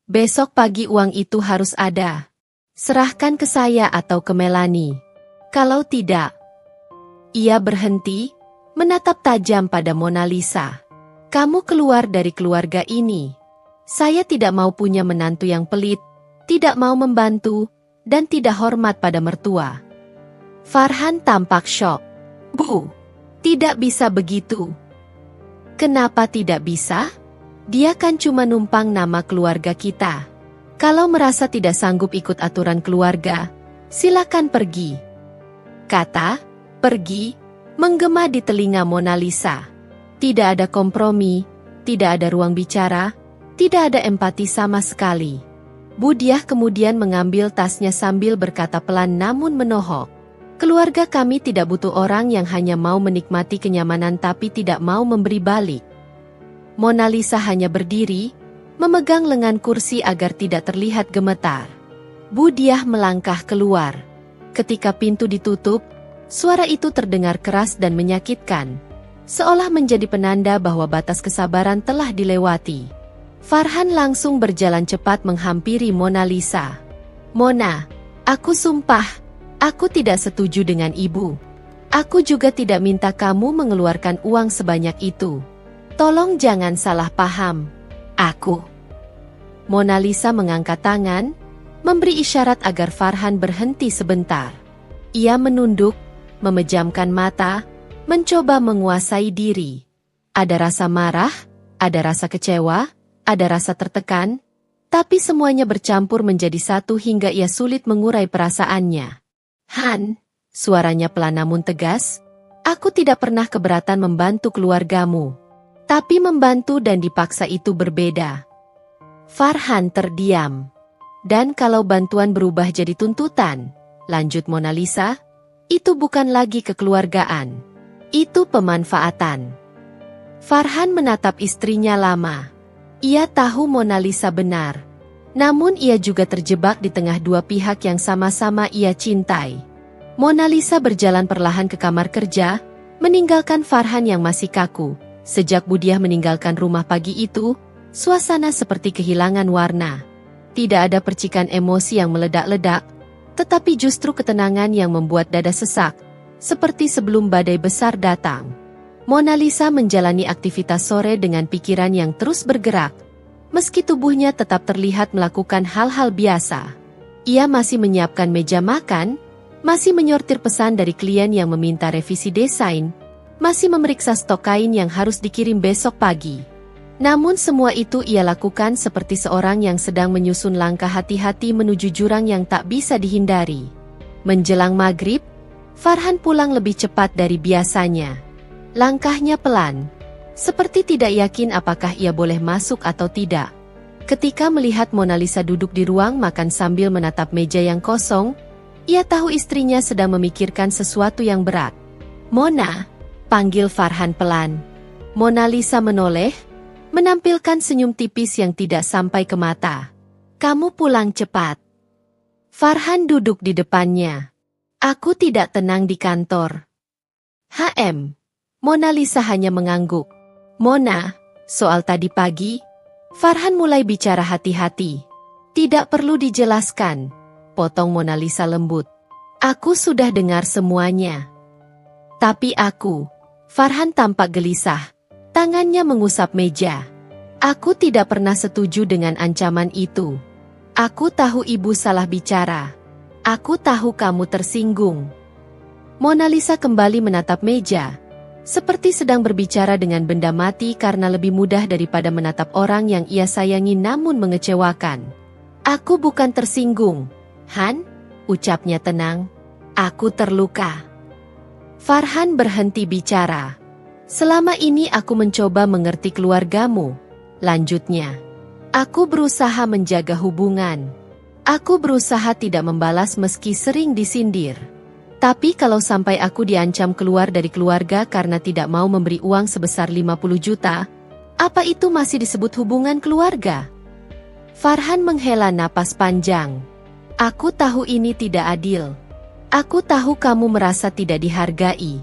Besok pagi uang itu harus ada. Serahkan ke saya atau ke Melanie. Kalau tidak... Ia berhenti, menatap tajam pada Mona Lisa. Kamu keluar dari keluarga ini. Saya tidak mau punya menantu yang pelit, tidak mau membantu, dan tidak hormat pada mertua. Farhan tampak syok. Bu, tidak bisa begitu. Kenapa tidak bisa? Dia kan cuma numpang nama keluarga kita. Kalau merasa tidak sanggup ikut aturan keluarga, silakan pergi. Kata pergi, menggema di telinga Mona Lisa. Tidak ada kompromi, tidak ada ruang bicara, tidak ada empati sama sekali. Budiah kemudian mengambil tasnya sambil berkata pelan namun menohok. Keluarga kami tidak butuh orang yang hanya mau menikmati kenyamanan tapi tidak mau memberi balik. Mona Lisa hanya berdiri, memegang lengan kursi agar tidak terlihat gemetar. Budiah melangkah keluar. Ketika pintu ditutup, suara itu terdengar keras dan menyakitkan, seolah menjadi penanda bahwa batas kesabaran telah dilewati. Farhan langsung berjalan cepat menghampiri Mona Lisa. Mona, aku sumpah, aku tidak setuju dengan ibu. Aku juga tidak minta kamu mengeluarkan uang sebanyak itu. Tolong jangan salah paham. Aku. Mona Lisa mengangkat tangan, memberi isyarat agar Farhan berhenti sebentar. Ia menunduk, memejamkan mata, mencoba menguasai diri. Ada rasa marah, ada rasa kecewa, ada rasa tertekan, tapi semuanya bercampur menjadi satu hingga ia sulit mengurai perasaannya. Han, suaranya pelan namun tegas, aku tidak pernah keberatan membantu keluargamu. Tapi membantu dan dipaksa itu berbeda. Farhan terdiam. Dan kalau bantuan berubah jadi tuntutan, lanjut Mona Lisa, itu bukan lagi kekeluargaan. Itu pemanfaatan. Farhan menatap istrinya lama. Ia tahu Mona Lisa benar. Namun ia juga terjebak di tengah dua pihak yang sama-sama ia cintai. Mona Lisa berjalan perlahan ke kamar kerja, meninggalkan Farhan yang masih kaku. Sejak Budiah meninggalkan rumah pagi itu, suasana seperti kehilangan warna. Tidak ada percikan emosi yang meledak-ledak, tetapi justru ketenangan yang membuat dada sesak, seperti sebelum badai besar datang. Mona Lisa menjalani aktivitas sore dengan pikiran yang terus bergerak. Meski tubuhnya tetap terlihat melakukan hal-hal biasa. Ia masih menyiapkan meja makan, masih menyortir pesan dari klien yang meminta revisi desain, masih memeriksa stok kain yang harus dikirim besok pagi. Namun semua itu ia lakukan seperti seorang yang sedang menyusun langkah hati-hati menuju jurang yang tak bisa dihindari. Menjelang maghrib, Farhan pulang lebih cepat dari biasanya. Langkahnya pelan. Seperti tidak yakin apakah ia boleh masuk atau tidak. Ketika melihat Mona Lisa duduk di ruang makan sambil menatap meja yang kosong, ia tahu istrinya sedang memikirkan sesuatu yang berat. "Mona," panggil Farhan pelan. Mona Lisa menoleh, menampilkan senyum tipis yang tidak sampai ke mata. "Kamu pulang cepat." Farhan duduk di depannya. "Aku tidak tenang di kantor." Mona Lisa hanya mengangguk. "Mona, soal tadi pagi," Farhan mulai bicara hati-hati. "Tidak perlu dijelaskan," potong Mona Lisa lembut. "Aku sudah dengar semuanya." "Tapi aku," Farhan tampak gelisah. Tangannya mengusap meja. "Aku tidak pernah setuju dengan ancaman itu. Aku tahu ibu salah bicara. Aku tahu kamu tersinggung." Mona Lisa kembali menatap meja. Seperti sedang berbicara dengan benda mati karena lebih mudah daripada menatap orang yang ia sayangi namun mengecewakan. "Aku bukan tersinggung, Han," ucapnya tenang. "Aku terluka." Farhan berhenti bicara. "Selama ini aku mencoba mengerti keluargamu," lanjutnya. "Aku berusaha menjaga hubungan. Aku berusaha tidak membalas meski sering disindir. Tapi kalau sampai aku diancam keluar dari keluarga karena tidak mau memberi uang sebesar 50 juta, apa itu masih disebut hubungan keluarga?" Farhan menghela napas panjang. "Aku tahu ini tidak adil. Aku tahu kamu merasa tidak dihargai."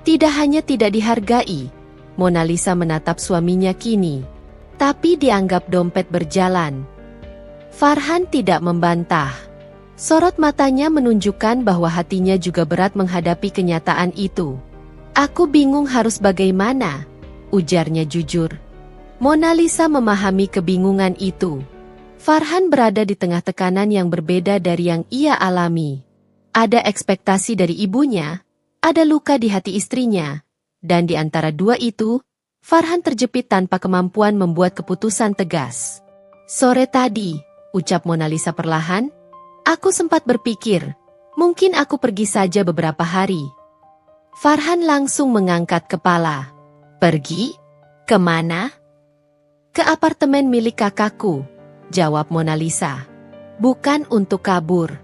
"Tidak hanya tidak dihargai," Mona Lisa menatap suaminya kini, "tapi dianggap dompet berjalan." Farhan tidak membantah. Sorot matanya menunjukkan bahwa hatinya juga berat menghadapi kenyataan itu. "Aku bingung harus bagaimana," ujarnya jujur. Mona Lisa memahami kebingungan itu. Farhan berada di tengah tekanan yang berbeda dari yang ia alami. Ada ekspektasi dari ibunya, ada luka di hati istrinya, dan di antara dua itu, Farhan terjepit tanpa kemampuan membuat keputusan tegas. "Sore tadi," ucap Mona Lisa perlahan, "aku sempat berpikir, mungkin aku pergi saja beberapa hari." Farhan langsung mengangkat kepala. "Pergi? Kemana?" "Ke apartemen milik kakakku," jawab Mona Lisa. "Bukan untuk kabur.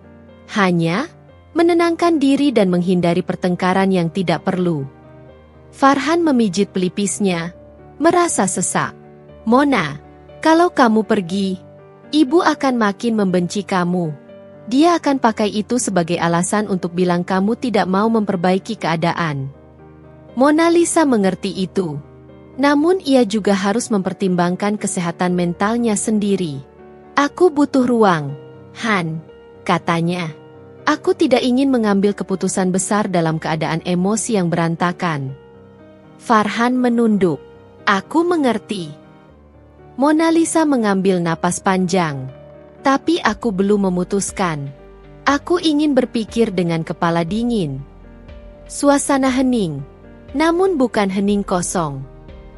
Hanya menenangkan diri dan menghindari pertengkaran yang tidak perlu." Farhan memijit pelipisnya, merasa sesak. "Mona, kalau kamu pergi, ibu akan makin membenci kamu. Dia akan pakai itu sebagai alasan untuk bilang kamu tidak mau memperbaiki keadaan." Mona Lisa mengerti itu. Namun ia juga harus mempertimbangkan kesehatan mentalnya sendiri. "Aku butuh ruang, Han," katanya. "Aku tidak ingin mengambil keputusan besar dalam keadaan emosi yang berantakan." Farhan menunduk. "Aku mengerti." Mona Lisa mengambil napas panjang. "Tapi aku belum memutuskan. Aku ingin berpikir dengan kepala dingin." Suasana hening. Namun bukan hening kosong.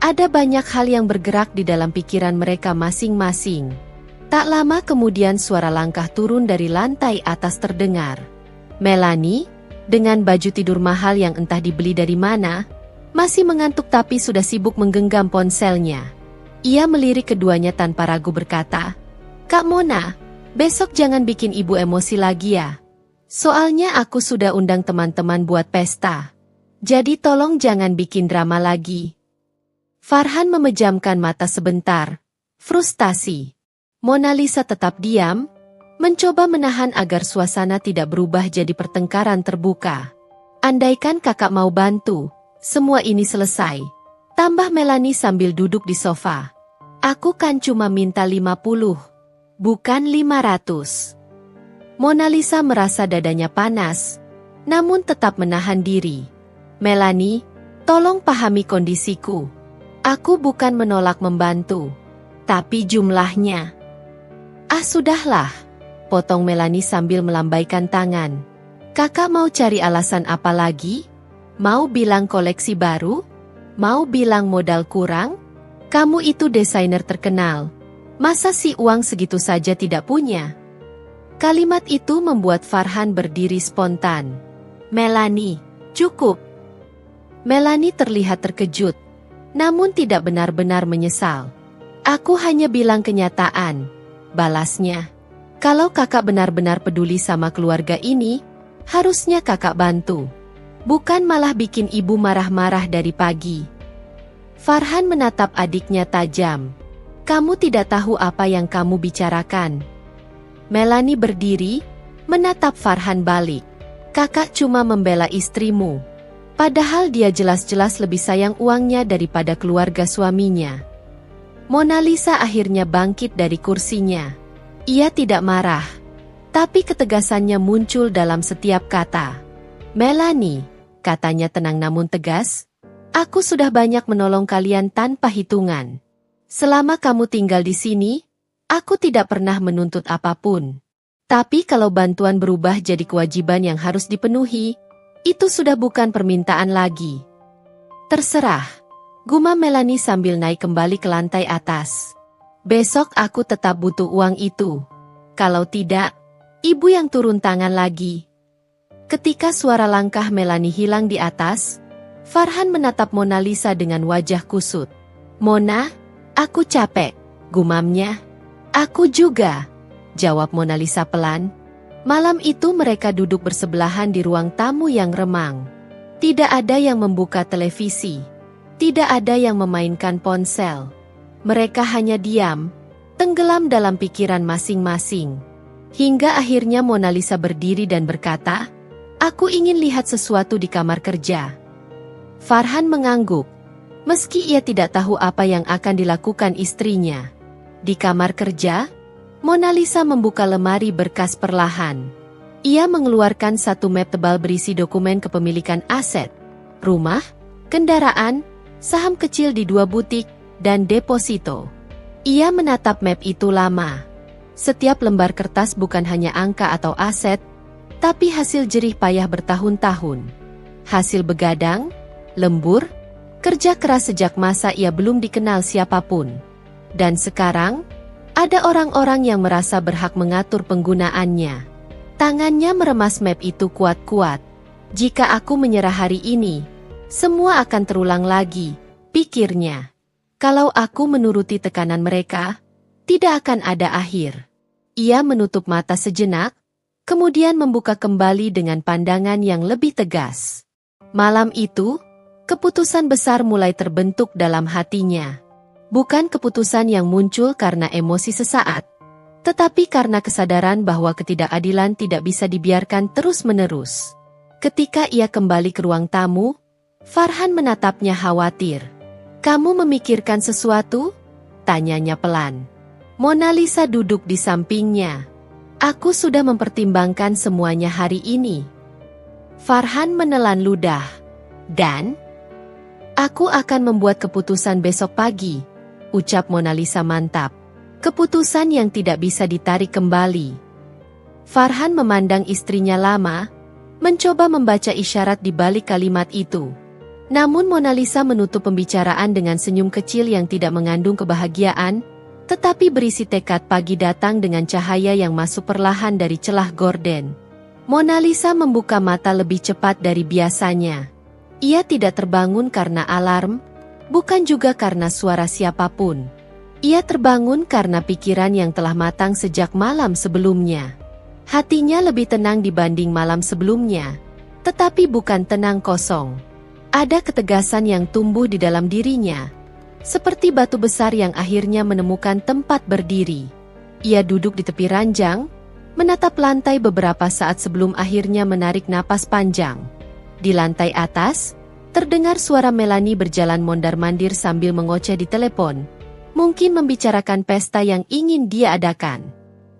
Ada banyak hal yang bergerak di dalam pikiran mereka masing-masing. Tak lama kemudian suara langkah turun dari lantai atas terdengar. Melanie, dengan baju tidur mahal yang entah dibeli dari mana, Masih mengantuk tapi sudah sibuk menggenggam ponselnya. Ia melirik keduanya tanpa ragu berkata, "Kak Mona, besok jangan bikin ibu emosi lagi ya. Soalnya aku sudah undang teman-teman buat pesta. Jadi tolong jangan bikin drama lagi." Farhan memejamkan mata sebentar. Frustasi. Mona Lisa tetap diam, mencoba menahan agar suasana tidak berubah jadi pertengkaran terbuka. "Andaikan kakak mau bantu, semua ini selesai," tambah Melanie sambil duduk di sofa. "Aku kan cuma minta 50, bukan 500. Mona Lisa merasa dadanya panas, namun tetap menahan diri. "Melanie, tolong pahami kondisiku. Aku bukan menolak membantu, tapi jumlahnya." "Ah sudahlah," potong Melanie sambil melambaikan tangan. "Kakak mau cari alasan apa lagi? Mau bilang koleksi baru? Mau bilang modal kurang? Kamu itu desainer terkenal. Masa sih uang segitu saja tidak punya?" Kalimat itu membuat Farhan berdiri spontan. "Melanie, cukup." Melanie terlihat terkejut, namun tidak benar-benar menyesal. "Aku hanya bilang kenyataan," balasnya. "Kalau kakak benar-benar peduli sama keluarga ini, harusnya kakak bantu. Bukan malah bikin ibu marah-marah dari pagi." Farhan menatap adiknya tajam. "Kamu tidak tahu apa yang kamu bicarakan." Melanie berdiri, menatap Farhan balik. "Kakak cuma membela istrimu. Padahal dia jelas-jelas lebih sayang uangnya daripada keluarga suaminya." Mona Lisa akhirnya bangkit dari kursinya. Ia tidak marah, tapi ketegasannya muncul dalam setiap kata. "Melanie," katanya tenang namun tegas, "aku sudah banyak menolong kalian tanpa hitungan. Selama kamu tinggal di sini, aku tidak pernah menuntut apapun. Tapi kalau bantuan berubah jadi kewajiban yang harus dipenuhi, itu sudah bukan permintaan lagi." "Terserah," gumam Melanie sambil naik kembali ke lantai atas. "Besok aku tetap butuh uang itu. Kalau tidak, ibu yang turun tangan lagi." Ketika suara langkah Melanie hilang di atas, Farhan menatap Mona Lisa dengan wajah kusut. "Mona, aku capek," gumamnya. "Aku juga," jawab Mona Lisa pelan. Malam itu mereka duduk bersebelahan di ruang tamu yang remang. Tidak ada yang membuka televisi. Tidak ada yang memainkan ponsel. Mereka hanya diam, tenggelam dalam pikiran masing-masing. Hingga akhirnya Mona Lisa berdiri dan berkata, "Aku ingin lihat sesuatu di kamar kerja." Farhan mengangguk. Meski ia tidak tahu apa yang akan dilakukan istrinya. Di kamar kerja, Mona Lisa membuka lemari berkas perlahan. Ia mengeluarkan satu map tebal berisi dokumen kepemilikan aset, rumah, kendaraan, saham kecil di 2 butik, dan deposito. Ia menatap map itu lama. Setiap lembar kertas bukan hanya angka atau aset, tapi hasil jerih payah bertahun-tahun. Hasil begadang, lembur, kerja keras sejak masa ia belum dikenal siapapun. Dan sekarang, ada orang-orang yang merasa berhak mengatur penggunaannya. Tangannya meremas map itu kuat-kuat. "Jika aku menyerah hari ini, semua akan terulang lagi," pikirnya. "Kalau aku menuruti tekanan mereka, tidak akan ada akhir." Ia menutup mata sejenak, kemudian membuka kembali dengan pandangan yang lebih tegas. Malam itu, keputusan besar mulai terbentuk dalam hatinya. Bukan keputusan yang muncul karena emosi sesaat, tetapi karena kesadaran bahwa ketidakadilan tidak bisa dibiarkan terus-menerus. Ketika ia kembali ke ruang tamu, Farhan menatapnya khawatir. "Kamu memikirkan sesuatu?" tanyanya pelan. Mona Lisa duduk di sampingnya. "Aku sudah mempertimbangkan semuanya hari ini." Farhan menelan ludah. "Dan aku akan membuat keputusan besok pagi," ucap Mona Lisa mantap. "Keputusan yang tidak bisa ditarik kembali." Farhan memandang istrinya lama, mencoba membaca isyarat di balik kalimat itu. Namun Mona Lisa menutup pembicaraan dengan senyum kecil yang tidak mengandung kebahagiaan, tetapi berisi tekad. Pagi datang dengan cahaya yang masuk perlahan dari celah gorden. Mona Lisa membuka mata lebih cepat dari biasanya. Ia tidak terbangun karena alarm, bukan juga karena suara siapapun. Ia terbangun karena pikiran yang telah matang sejak malam sebelumnya. Hatinya lebih tenang dibanding malam sebelumnya, tetapi bukan tenang kosong. Ada ketegasan yang tumbuh di dalam dirinya, seperti batu besar yang akhirnya menemukan tempat berdiri. Ia duduk di tepi ranjang, menatap lantai beberapa saat sebelum akhirnya menarik napas panjang. Di lantai atas, terdengar suara Melanie berjalan mondar-mandir sambil mengoceh di telepon, mungkin membicarakan pesta yang ingin dia adakan.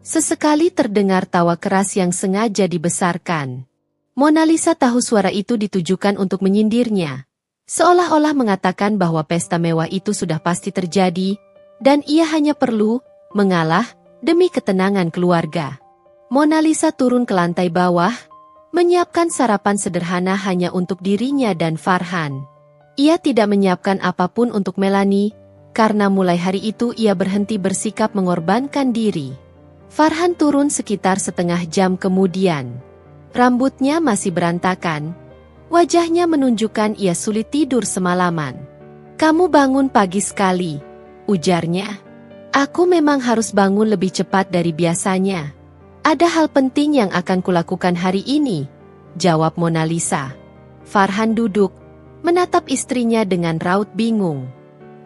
Sesekali terdengar tawa keras yang sengaja dibesarkan. Mona Lisa tahu suara itu ditujukan untuk menyindirnya, seolah-olah mengatakan bahwa pesta mewah itu sudah pasti terjadi, dan ia hanya perlu mengalah demi ketenangan keluarga. Mona Lisa turun ke lantai bawah, menyiapkan sarapan sederhana hanya untuk dirinya dan Farhan. Ia tidak menyiapkan apapun untuk Melanie, karena mulai hari itu ia berhenti bersikap mengorbankan diri. Farhan turun sekitar setengah jam kemudian. Rambutnya masih berantakan, wajahnya menunjukkan ia sulit tidur semalaman. "Kamu bangun pagi sekali," ujarnya. "Aku memang harus bangun lebih cepat dari biasanya. Ada hal penting yang akan kulakukan hari ini," jawab Mona Lisa. Farhan duduk, menatap istrinya dengan raut bingung.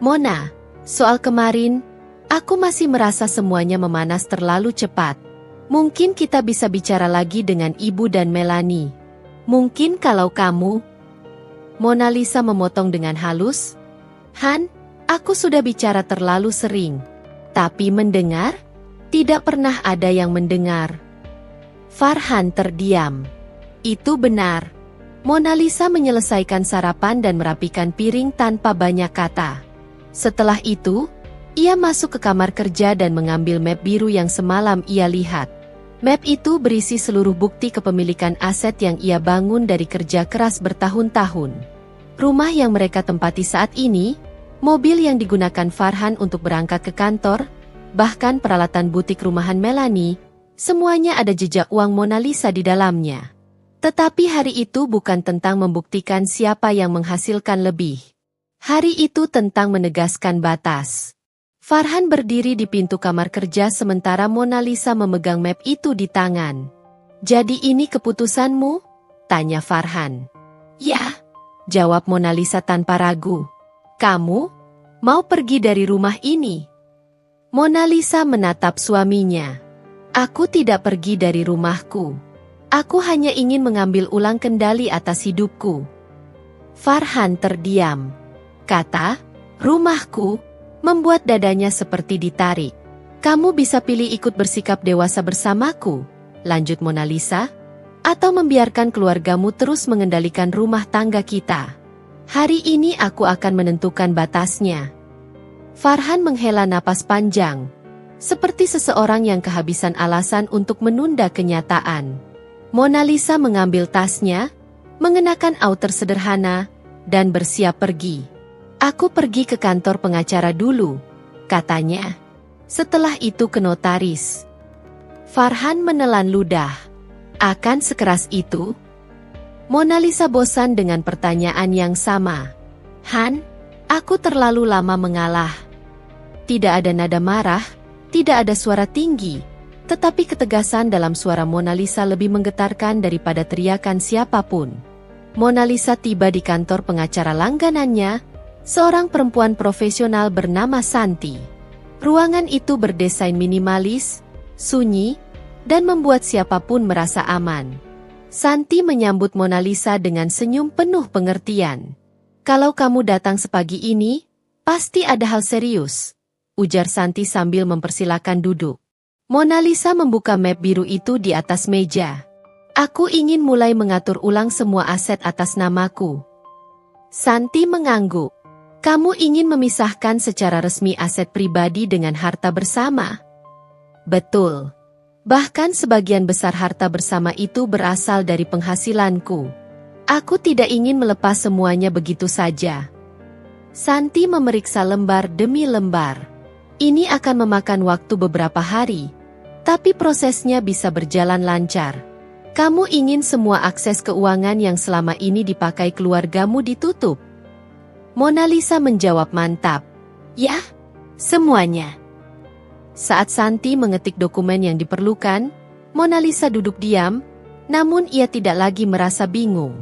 "Mona, soal kemarin, aku masih merasa semuanya memanas terlalu cepat. Mungkin kita bisa bicara lagi dengan ibu dan Melanie. Mungkin kalau kamu..." Mona Lisa memotong dengan halus. "Han, aku sudah bicara terlalu sering. Tapi mendengar? Tidak pernah ada yang mendengar." Farhan terdiam. "Itu benar." Mona Lisa menyelesaikan sarapan dan merapikan piring tanpa banyak kata. Setelah itu, ia masuk ke kamar kerja dan mengambil map biru yang semalam ia lihat. Map itu berisi seluruh bukti kepemilikan aset yang ia bangun dari kerja keras bertahun-tahun. Rumah yang mereka tempati saat ini, mobil yang digunakan Farhan untuk berangkat ke kantor, bahkan peralatan butik rumahan Melanie, semuanya ada jejak uang Mona Lisa di dalamnya. Tetapi hari itu bukan tentang membuktikan siapa yang menghasilkan lebih. Hari itu tentang menegaskan batas. Farhan berdiri di pintu kamar kerja sementara Mona Lisa memegang map itu di tangan. "Jadi ini keputusanmu?" tanya Farhan. "Ya," jawab Mona Lisa tanpa ragu. "Kamu mau pergi dari rumah ini?" Mona Lisa menatap suaminya. "Aku tidak pergi dari rumahku. Aku hanya ingin mengambil ulang kendali atas hidupku." Farhan terdiam. Kata, "rumahku," membuat dadanya seperti ditarik. "Kamu bisa pilih ikut bersikap dewasa bersamaku," lanjut Mona Lisa, "atau membiarkan keluargamu terus mengendalikan rumah tangga kita. Hari ini aku akan menentukan batasnya." Farhan menghela napas panjang, seperti seseorang yang kehabisan alasan untuk menunda kenyataan. Mona Lisa mengambil tasnya, mengenakan outer sederhana, dan bersiap pergi. "Aku pergi ke kantor pengacara dulu," katanya. "Setelah itu ke notaris." Farhan menelan ludah. "Akan sekeras itu?" Mona Lisa bosan dengan pertanyaan yang sama. "Han, aku terlalu lama mengalah." Tidak ada nada marah, tidak ada suara tinggi, tetapi ketegasan dalam suara Mona Lisa lebih menggetarkan daripada teriakan siapapun. Mona Lisa tiba di kantor pengacara langganannya, seorang perempuan profesional bernama Santi. Ruangan itu berdesain minimalis, sunyi, dan membuat siapapun merasa aman. Santi menyambut Mona Lisa dengan senyum penuh pengertian. "Kalau kamu datang sepagi ini, pasti ada hal serius," ujar Santi sambil mempersilakan duduk. Mona Lisa membuka map biru itu di atas meja. "Aku ingin mulai mengatur ulang semua aset atas namaku." Santi mengangguk. "Kamu ingin memisahkan secara resmi aset pribadi dengan harta bersama?" "Betul. Bahkan sebagian besar harta bersama itu berasal dari penghasilanku. Aku tidak ingin melepas semuanya begitu saja." Santi memeriksa lembar demi lembar. "Ini akan memakan waktu beberapa hari, tapi prosesnya bisa berjalan lancar." Kamu ingin semua akses keuangan yang selama ini dipakai keluargamu ditutup? Mona Lisa menjawab mantap. Ya, semuanya. Saat Santi mengetik dokumen yang diperlukan, Mona Lisa duduk diam, namun ia tidak lagi merasa bingung.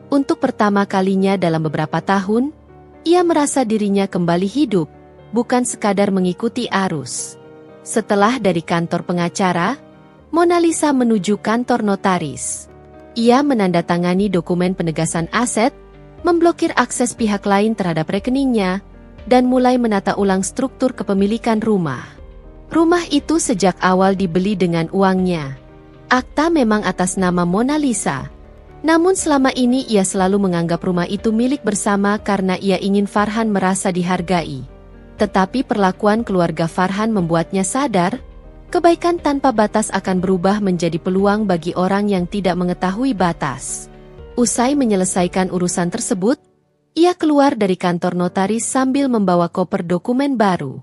Untuk pertama kalinya dalam beberapa tahun, ia merasa dirinya kembali hidup, bukan sekadar mengikuti arus. Setelah dari kantor pengacara, Mona Lisa menuju kantor notaris. Ia menandatangani dokumen penegasan aset, memblokir akses pihak lain terhadap rekeningnya, dan mulai menata ulang struktur kepemilikan rumah. Rumah itu sejak awal dibeli dengan uangnya. Akta memang atas nama Mona Lisa. Namun selama ini ia selalu menganggap rumah itu milik bersama karena ia ingin Farhan merasa dihargai. Tetapi perlakuan keluarga Farhan membuatnya sadar, kebaikan tanpa batas akan berubah menjadi peluang bagi orang yang tidak mengetahui batas. Usai menyelesaikan urusan tersebut, ia keluar dari kantor notaris sambil membawa koper dokumen baru.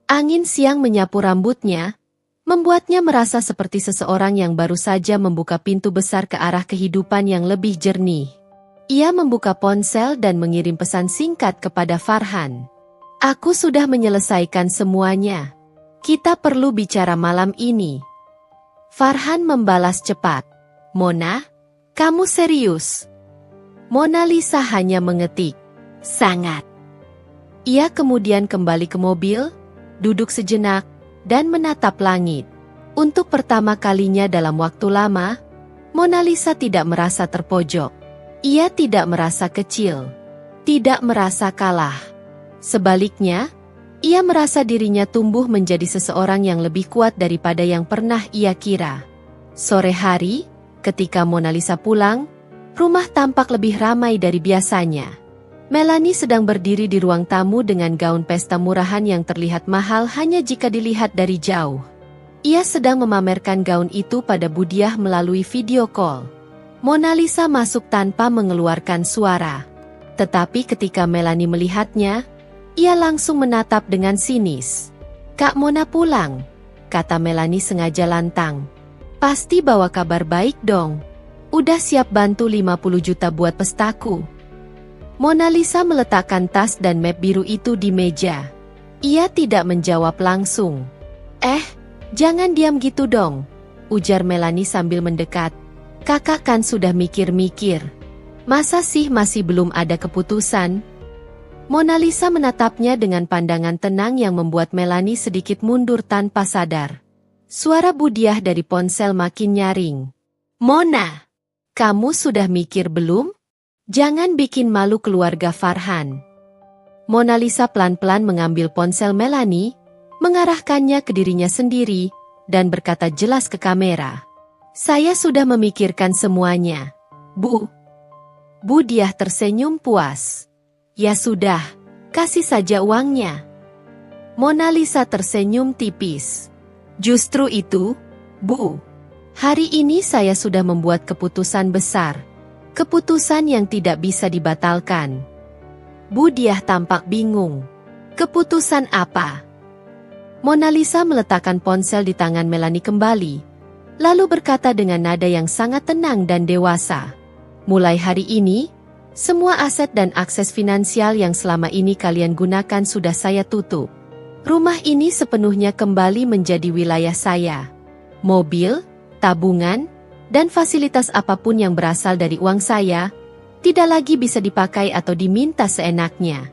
Angin siang menyapu rambutnya, membuatnya merasa seperti seseorang yang baru saja membuka pintu besar ke arah kehidupan yang lebih jernih. Ia membuka ponsel dan mengirim pesan singkat kepada Farhan. Aku sudah menyelesaikan semuanya. Kita perlu bicara malam ini. Farhan membalas cepat. Mona, kamu serius? Mona Lisa hanya mengetik. Sangat. Ia kemudian kembali ke mobil, duduk sejenak, dan menatap langit. Untuk pertama kalinya dalam waktu lama, Mona Lisa tidak merasa terpojok. Ia tidak merasa kecil. Tidak merasa kalah. Sebaliknya, ia merasa dirinya tumbuh menjadi seseorang yang lebih kuat daripada yang pernah ia kira. Sore hari, ketika Mona Lisa pulang, rumah tampak lebih ramai dari biasanya. Melanie sedang berdiri di ruang tamu dengan gaun pesta murahan yang terlihat mahal hanya jika dilihat dari jauh. Ia sedang memamerkan gaun itu pada Budiah melalui video call. Mona Lisa masuk tanpa mengeluarkan suara. Tetapi ketika Melanie melihatnya, ia langsung menatap dengan sinis. Kak Mona pulang, kata Melanie sengaja lantang. Pasti bawa kabar baik dong. Udah siap bantu 50 juta buat pestaku. Mona Lisa meletakkan tas dan map biru itu di meja. Ia tidak menjawab langsung. Jangan diam gitu dong, ujar Melanie sambil mendekat. Kakak kan sudah mikir-mikir. Masa sih masih belum ada keputusan? Mona Lisa menatapnya dengan pandangan tenang yang membuat Melanie sedikit mundur tanpa sadar. Suara Budiah dari ponsel makin nyaring. Mona, kamu sudah mikir belum? Jangan bikin malu keluarga Farhan. Mona Lisa pelan-pelan mengambil ponsel Melanie, mengarahkannya ke dirinya sendiri, dan berkata jelas ke kamera. Saya sudah memikirkan semuanya, Bu. Budiah tersenyum puas. Ya sudah, kasih saja uangnya. Mona Lisa tersenyum tipis. Justru itu, Bu. Hari ini saya sudah membuat keputusan besar. Keputusan yang tidak bisa dibatalkan. Budiah tampak bingung. Keputusan apa? Mona Lisa meletakkan ponsel di tangan Melanie kembali, lalu berkata dengan nada yang sangat tenang dan dewasa. Mulai hari ini, semua aset dan akses finansial yang selama ini kalian gunakan sudah saya tutup. Rumah ini sepenuhnya kembali menjadi wilayah saya. Mobil, tabungan, dan fasilitas apapun yang berasal dari uang saya, tidak lagi bisa dipakai atau diminta seenaknya.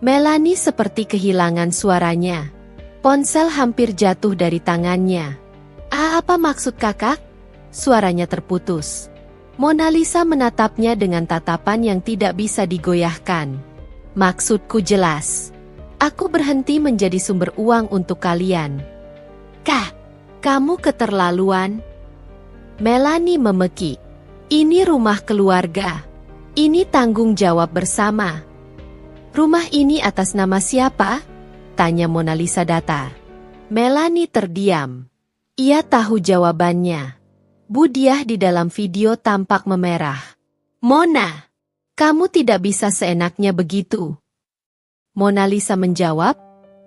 Melanie seperti kehilangan suaranya. Ponsel hampir jatuh dari tangannya. Apa maksud kakak? Suaranya terputus. Mona Lisa menatapnya dengan tatapan yang tidak bisa digoyahkan. Maksudku jelas. Aku berhenti menjadi sumber uang untuk kalian. Kak, kamu keterlaluan. Melanie memekik. Ini rumah keluarga. Ini tanggung jawab bersama. Rumah ini atas nama siapa? Tanya Mona Lisa datar. Melanie terdiam. Ia tahu jawabannya. Budiah di dalam video tampak memerah. Mona, kamu tidak bisa seenaknya begitu. Mona Lisa menjawab,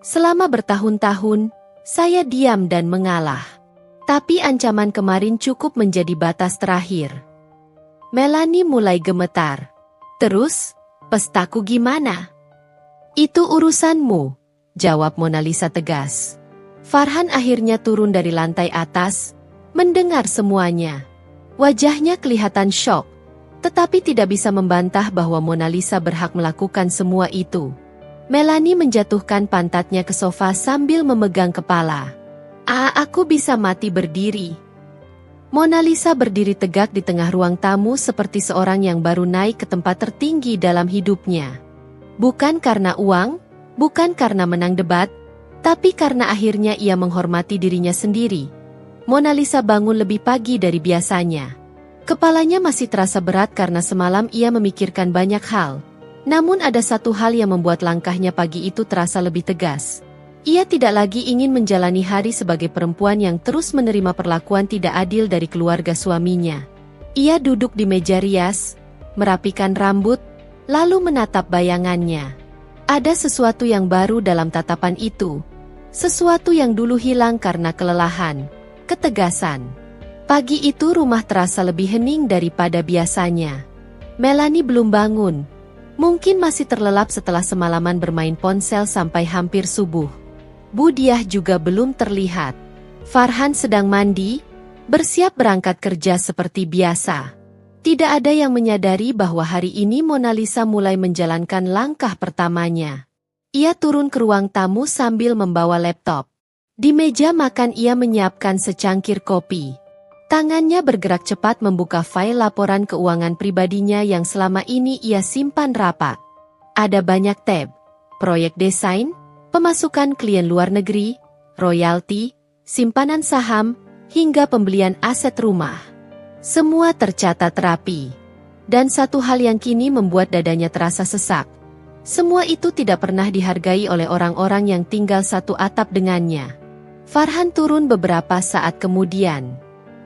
selama bertahun-tahun, saya diam dan mengalah. Tapi ancaman kemarin cukup menjadi batas terakhir. Melanie mulai gemetar. Terus, pestaku gimana? Itu urusanmu, jawab Mona Lisa tegas. Farhan akhirnya turun dari lantai atas, mendengar semuanya. Wajahnya kelihatan syok, tetapi tidak bisa membantah bahwa Mona Lisa berhak melakukan semua itu. Melanie menjatuhkan pantatnya ke sofa sambil memegang kepala. Aku bisa mati berdiri. Mona Lisa berdiri tegak di tengah ruang tamu seperti seorang yang baru naik ke tempat tertinggi dalam hidupnya. Bukan karena uang, bukan karena menang debat, tapi karena akhirnya ia menghormati dirinya sendiri. Mona Lisa bangun lebih pagi dari biasanya. Kepalanya masih terasa berat karena semalam ia memikirkan banyak hal. Namun ada satu hal yang membuat langkahnya pagi itu terasa lebih tegas. Ia tidak lagi ingin menjalani hari sebagai perempuan yang terus menerima perlakuan tidak adil dari keluarga suaminya. Ia duduk di meja rias, merapikan rambut, lalu menatap bayangannya. Ada sesuatu yang baru dalam tatapan itu. Sesuatu yang dulu hilang karena kelelahan, ketegasan. Pagi itu rumah terasa lebih hening daripada biasanya. Melanie belum bangun. Mungkin masih terlelap setelah semalaman bermain ponsel sampai hampir subuh. Budiah juga belum terlihat. Farhan sedang mandi, bersiap berangkat kerja seperti biasa. Tidak ada yang menyadari bahwa hari ini Mona Lisa mulai menjalankan langkah pertamanya. Ia turun ke ruang tamu sambil membawa laptop. Di meja makan ia menyiapkan secangkir kopi. Tangannya bergerak cepat membuka file laporan keuangan pribadinya yang selama ini ia simpan rapat. Ada banyak tab, proyek desain, pemasukan klien luar negeri, royalti, simpanan saham, hingga pembelian aset rumah. Semua tercatat rapi. Dan satu hal yang kini membuat dadanya terasa sesak. Semua itu tidak pernah dihargai oleh orang-orang yang tinggal satu atap dengannya. Farhan turun beberapa saat kemudian.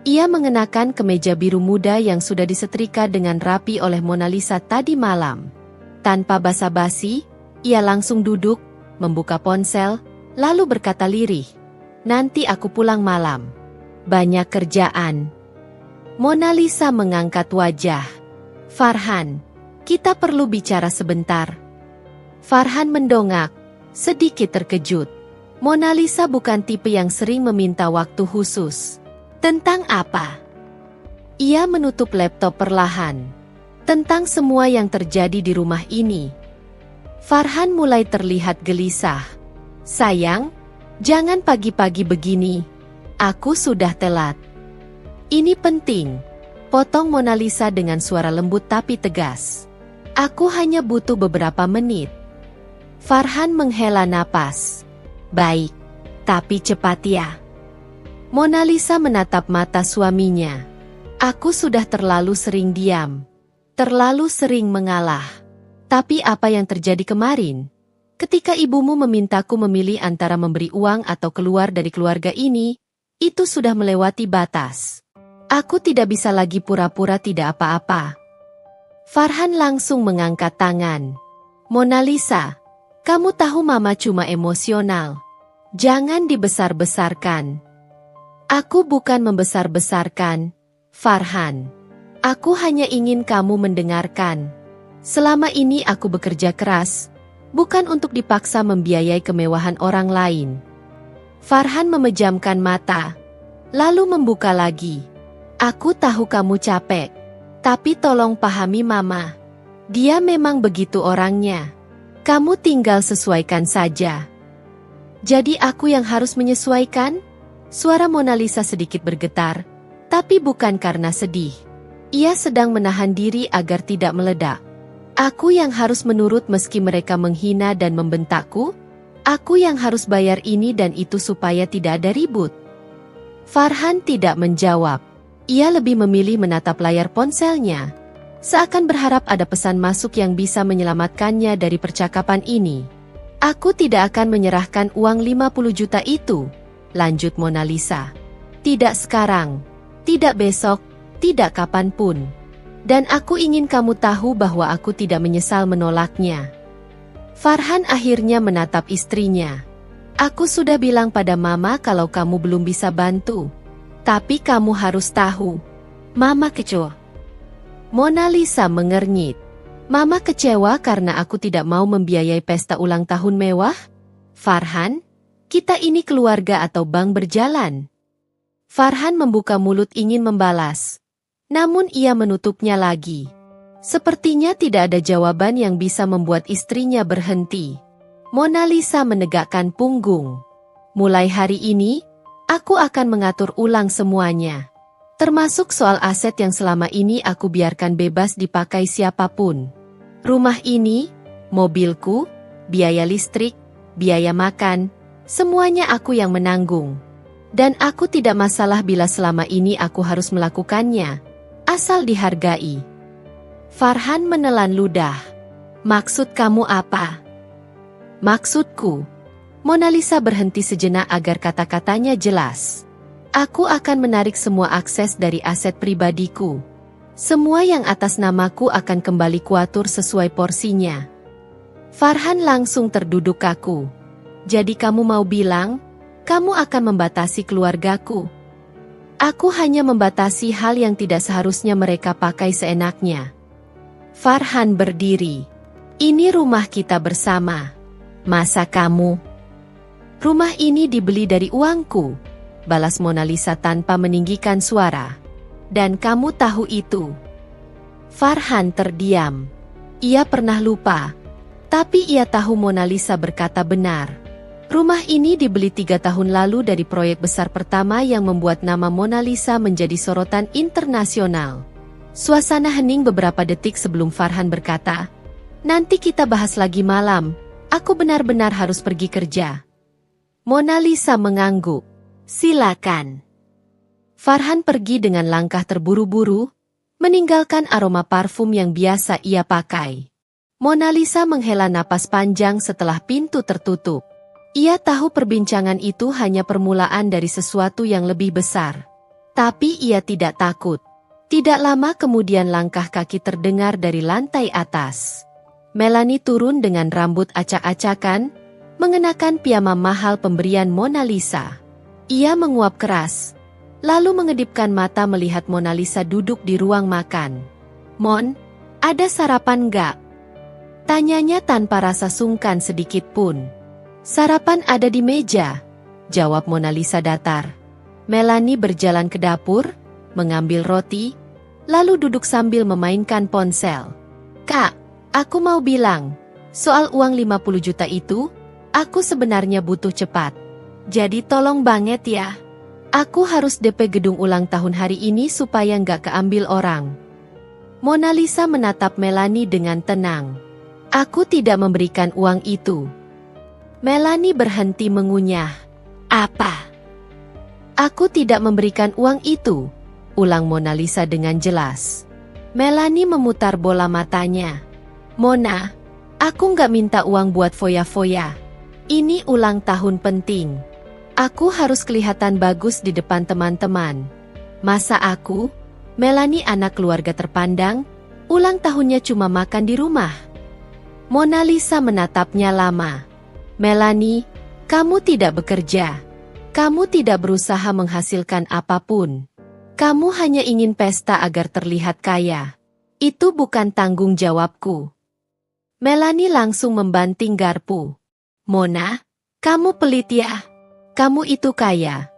Ia mengenakan kemeja biru muda yang sudah disetrika dengan rapi oleh Mona Lisa tadi malam. Tanpa basa-basi, ia langsung duduk, membuka ponsel, lalu berkata lirih, "Nanti aku pulang malam. Banyak kerjaan." Mona Lisa mengangkat wajah. "Farhan, kita perlu bicara sebentar." Farhan mendongak, sedikit terkejut. Mona Lisa bukan tipe yang sering meminta waktu khusus. Tentang apa? Ia menutup laptop perlahan. Tentang semua yang terjadi di rumah ini. Farhan mulai terlihat gelisah. "Sayang, jangan pagi-pagi begini. Aku sudah telat." "Ini penting," potong Mona Lisa dengan suara lembut tapi tegas. "Aku hanya butuh beberapa menit." Farhan menghela napas. "Baik, tapi cepat ya." Mona Lisa menatap mata suaminya. "Aku sudah terlalu sering diam. Terlalu sering mengalah. Tapi apa yang terjadi kemarin? Ketika ibumu memintaku memilih antara memberi uang atau keluar dari keluarga ini, itu sudah melewati batas. Aku tidak bisa lagi pura-pura tidak apa-apa." Farhan langsung mengangkat tangan. "Mona Lisa, kamu tahu mama cuma emosional. Jangan dibesar-besarkan." "Aku bukan membesar-besarkan, Farhan. Aku hanya ingin kamu mendengarkan. Selama ini aku bekerja keras, bukan untuk dipaksa membiayai kemewahan orang lain." Farhan memejamkan mata, lalu membuka lagi. "Aku tahu kamu capek, tapi tolong pahami mama. Dia memang begitu orangnya. Kamu tinggal sesuaikan saja." "Jadi aku yang harus menyesuaikan?" Suara Mona Lisa sedikit bergetar, tapi bukan karena sedih. Ia sedang menahan diri agar tidak meledak. "Aku yang harus menurut meski mereka menghina dan membentakku? Aku yang harus bayar ini dan itu supaya tidak ada ribut?" Farhan tidak menjawab. Ia lebih memilih menatap layar ponselnya, seakan berharap ada pesan masuk yang bisa menyelamatkannya dari percakapan ini. "Aku tidak akan menyerahkan uang 50 juta itu," lanjut Mona Lisa. "Tidak sekarang, tidak besok, tidak kapanpun. Dan aku ingin kamu tahu bahwa aku tidak menyesal menolaknya." Farhan akhirnya menatap istrinya. "Aku sudah bilang pada mama kalau kamu belum bisa bantu. Tapi kamu harus tahu, Mama kecewa. Mona Lisa mengernyit. Mama kecewa karena aku tidak mau membiayai pesta ulang tahun mewah? Farhan, kita ini keluarga atau bank berjalan? Farhan membuka mulut ingin membalas. Namun ia menutupnya lagi. Sepertinya tidak ada jawaban yang bisa membuat istrinya berhenti. Mona Lisa menegakkan punggung. Mulai hari ini, aku akan mengatur ulang semuanya. Termasuk soal aset yang selama ini aku biarkan bebas dipakai siapapun. Rumah ini, mobilku, biaya listrik, biaya makan, semuanya aku yang menanggung. Dan aku tidak masalah bila selama ini aku harus melakukannya, asal dihargai. Farhan menelan ludah. Maksud kamu apa? Maksudku. Mona Lisa berhenti sejenak agar kata-katanya jelas. Aku akan menarik semua akses dari aset pribadiku. Semua yang atas namaku akan kembali kuatur sesuai porsinya. Farhan langsung terduduk kaku. Jadi kamu mau bilang, kamu akan membatasi keluargaku? Aku hanya membatasi hal yang tidak seharusnya mereka pakai seenaknya. Farhan berdiri. Ini rumah kita bersama. Masa kamu? Rumah ini dibeli dari uangku, balas Mona Lisa tanpa meninggikan suara. Dan kamu tahu itu. Farhan terdiam. Ia pernah lupa. Tapi ia tahu Mona Lisa berkata benar. Rumah ini dibeli 3 tahun lalu dari proyek besar pertama yang membuat nama Mona Lisa menjadi sorotan internasional. Suasana hening beberapa detik sebelum Farhan berkata, "Nanti kita bahas lagi malam, aku benar-benar harus pergi kerja." Mona Lisa mengangguk. Silakan. Farhan pergi dengan langkah terburu-buru, meninggalkan aroma parfum yang biasa ia pakai. Mona Lisa menghela napas panjang setelah pintu tertutup. Ia tahu perbincangan itu hanya permulaan dari sesuatu yang lebih besar. Tapi ia tidak takut. Tidak lama kemudian langkah kaki terdengar dari lantai atas. Melanie turun dengan rambut acak-acakan, mengenakan piyama mahal pemberian Mona Lisa. Ia menguap keras, lalu mengedipkan mata melihat Mona Lisa duduk di ruang makan. "Mon, ada sarapan nggak?" Tanyanya tanpa rasa sungkan sedikit pun. "Sarapan ada di meja," jawab Mona Lisa datar. Melanie berjalan ke dapur, mengambil roti, lalu duduk sambil memainkan ponsel. "Kak, aku mau bilang, soal uang 50 juta itu, aku sebenarnya butuh cepat. Jadi tolong banget ya. Aku harus DP gedung ulang tahun hari ini supaya nggak keambil orang." Mona Lisa menatap Melanie dengan tenang. "Aku tidak memberikan uang itu." Melanie berhenti mengunyah. "Apa?" "Aku tidak memberikan uang itu," ulang Mona Lisa dengan jelas. Melanie memutar bola matanya. "Mona, aku nggak minta uang buat foya-foya. Ini ulang tahun penting. Aku harus kelihatan bagus di depan teman-teman. Masa aku, Melanie anak keluarga terpandang, ulang tahunnya cuma makan di rumah?" Mona Lisa menatapnya lama. "Melanie, kamu tidak bekerja. Kamu tidak berusaha menghasilkan apapun. Kamu hanya ingin pesta agar terlihat kaya. Itu bukan tanggung jawabku." Melanie langsung membanting garpu. "Mona, kamu pelit ya. Kamu itu kaya.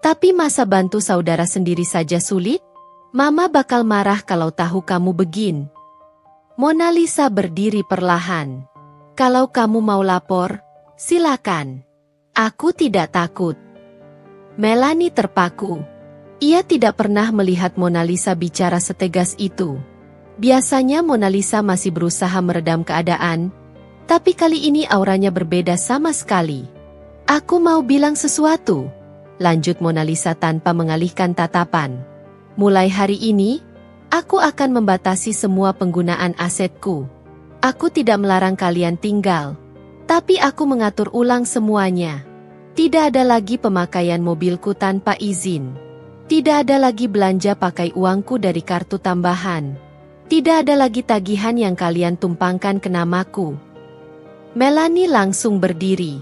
Tapi masa bantu saudara sendiri saja sulit? Mama bakal marah kalau tahu kamu begin." Mona Lisa berdiri perlahan. "Kalau kamu mau lapor, silakan. Aku tidak takut." Melanie terpaku. Ia tidak pernah melihat Mona Lisa bicara setegas itu. Biasanya Mona Lisa masih berusaha meredam keadaan, tapi kali ini auranya berbeda sama sekali. "Aku mau bilang sesuatu," lanjut Mona Lisa tanpa mengalihkan tatapan. "Mulai hari ini, aku akan membatasi semua penggunaan asetku. Aku tidak melarang kalian tinggal, tapi aku mengatur ulang semuanya. Tidak ada lagi pemakaian mobilku tanpa izin. Tidak ada lagi belanja pakai uangku dari kartu tambahan. Tidak ada lagi tagihan yang kalian tumpangkan ke namaku." Melanie langsung berdiri.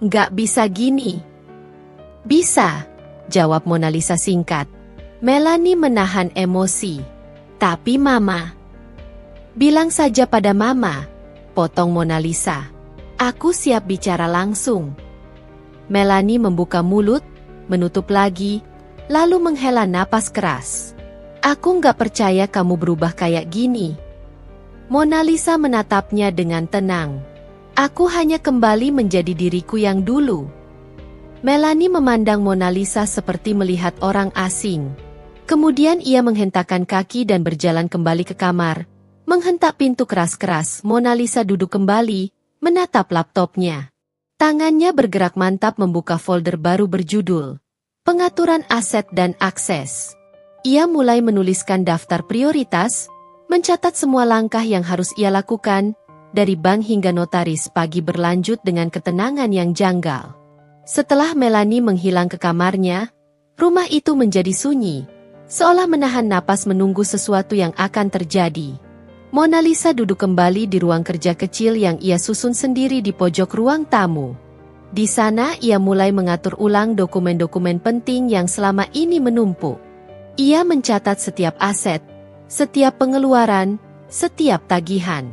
"Nggak bisa gini." "Bisa. jawab Mona Lisa singkat. Melanie menahan emosi. Tapi Mama. Bilang saja pada Mama, potong Mona Lisa. Aku siap bicara langsung. Melanie membuka mulut, menutup lagi, lalu menghela napas keras. Aku nggak percaya kamu berubah kayak gini. Mona Lisa menatapnya dengan tenang. Aku hanya kembali menjadi diriku yang dulu. Melanie memandang Mona Lisa seperti melihat orang asing. Kemudian ia menghentakkan kaki dan berjalan kembali ke kamar. Menghentak pintu keras-keras, Mona Lisa duduk kembali, menatap laptopnya. Tangannya bergerak mantap membuka folder baru berjudul Pengaturan Aset dan Akses. Ia mulai menuliskan daftar prioritas, mencatat semua langkah yang harus ia lakukan, dari bank hingga notaris. Pagi berlanjut dengan ketenangan yang janggal. Setelah Melanie menghilang ke kamarnya, rumah itu menjadi sunyi. Seolah menahan napas menunggu sesuatu yang akan terjadi. Mona Lisa duduk kembali di ruang kerja kecil yang ia susun sendiri di pojok ruang tamu. Di sana ia mulai mengatur ulang dokumen-dokumen penting yang selama ini menumpuk. Ia mencatat setiap aset, setiap pengeluaran, setiap tagihan.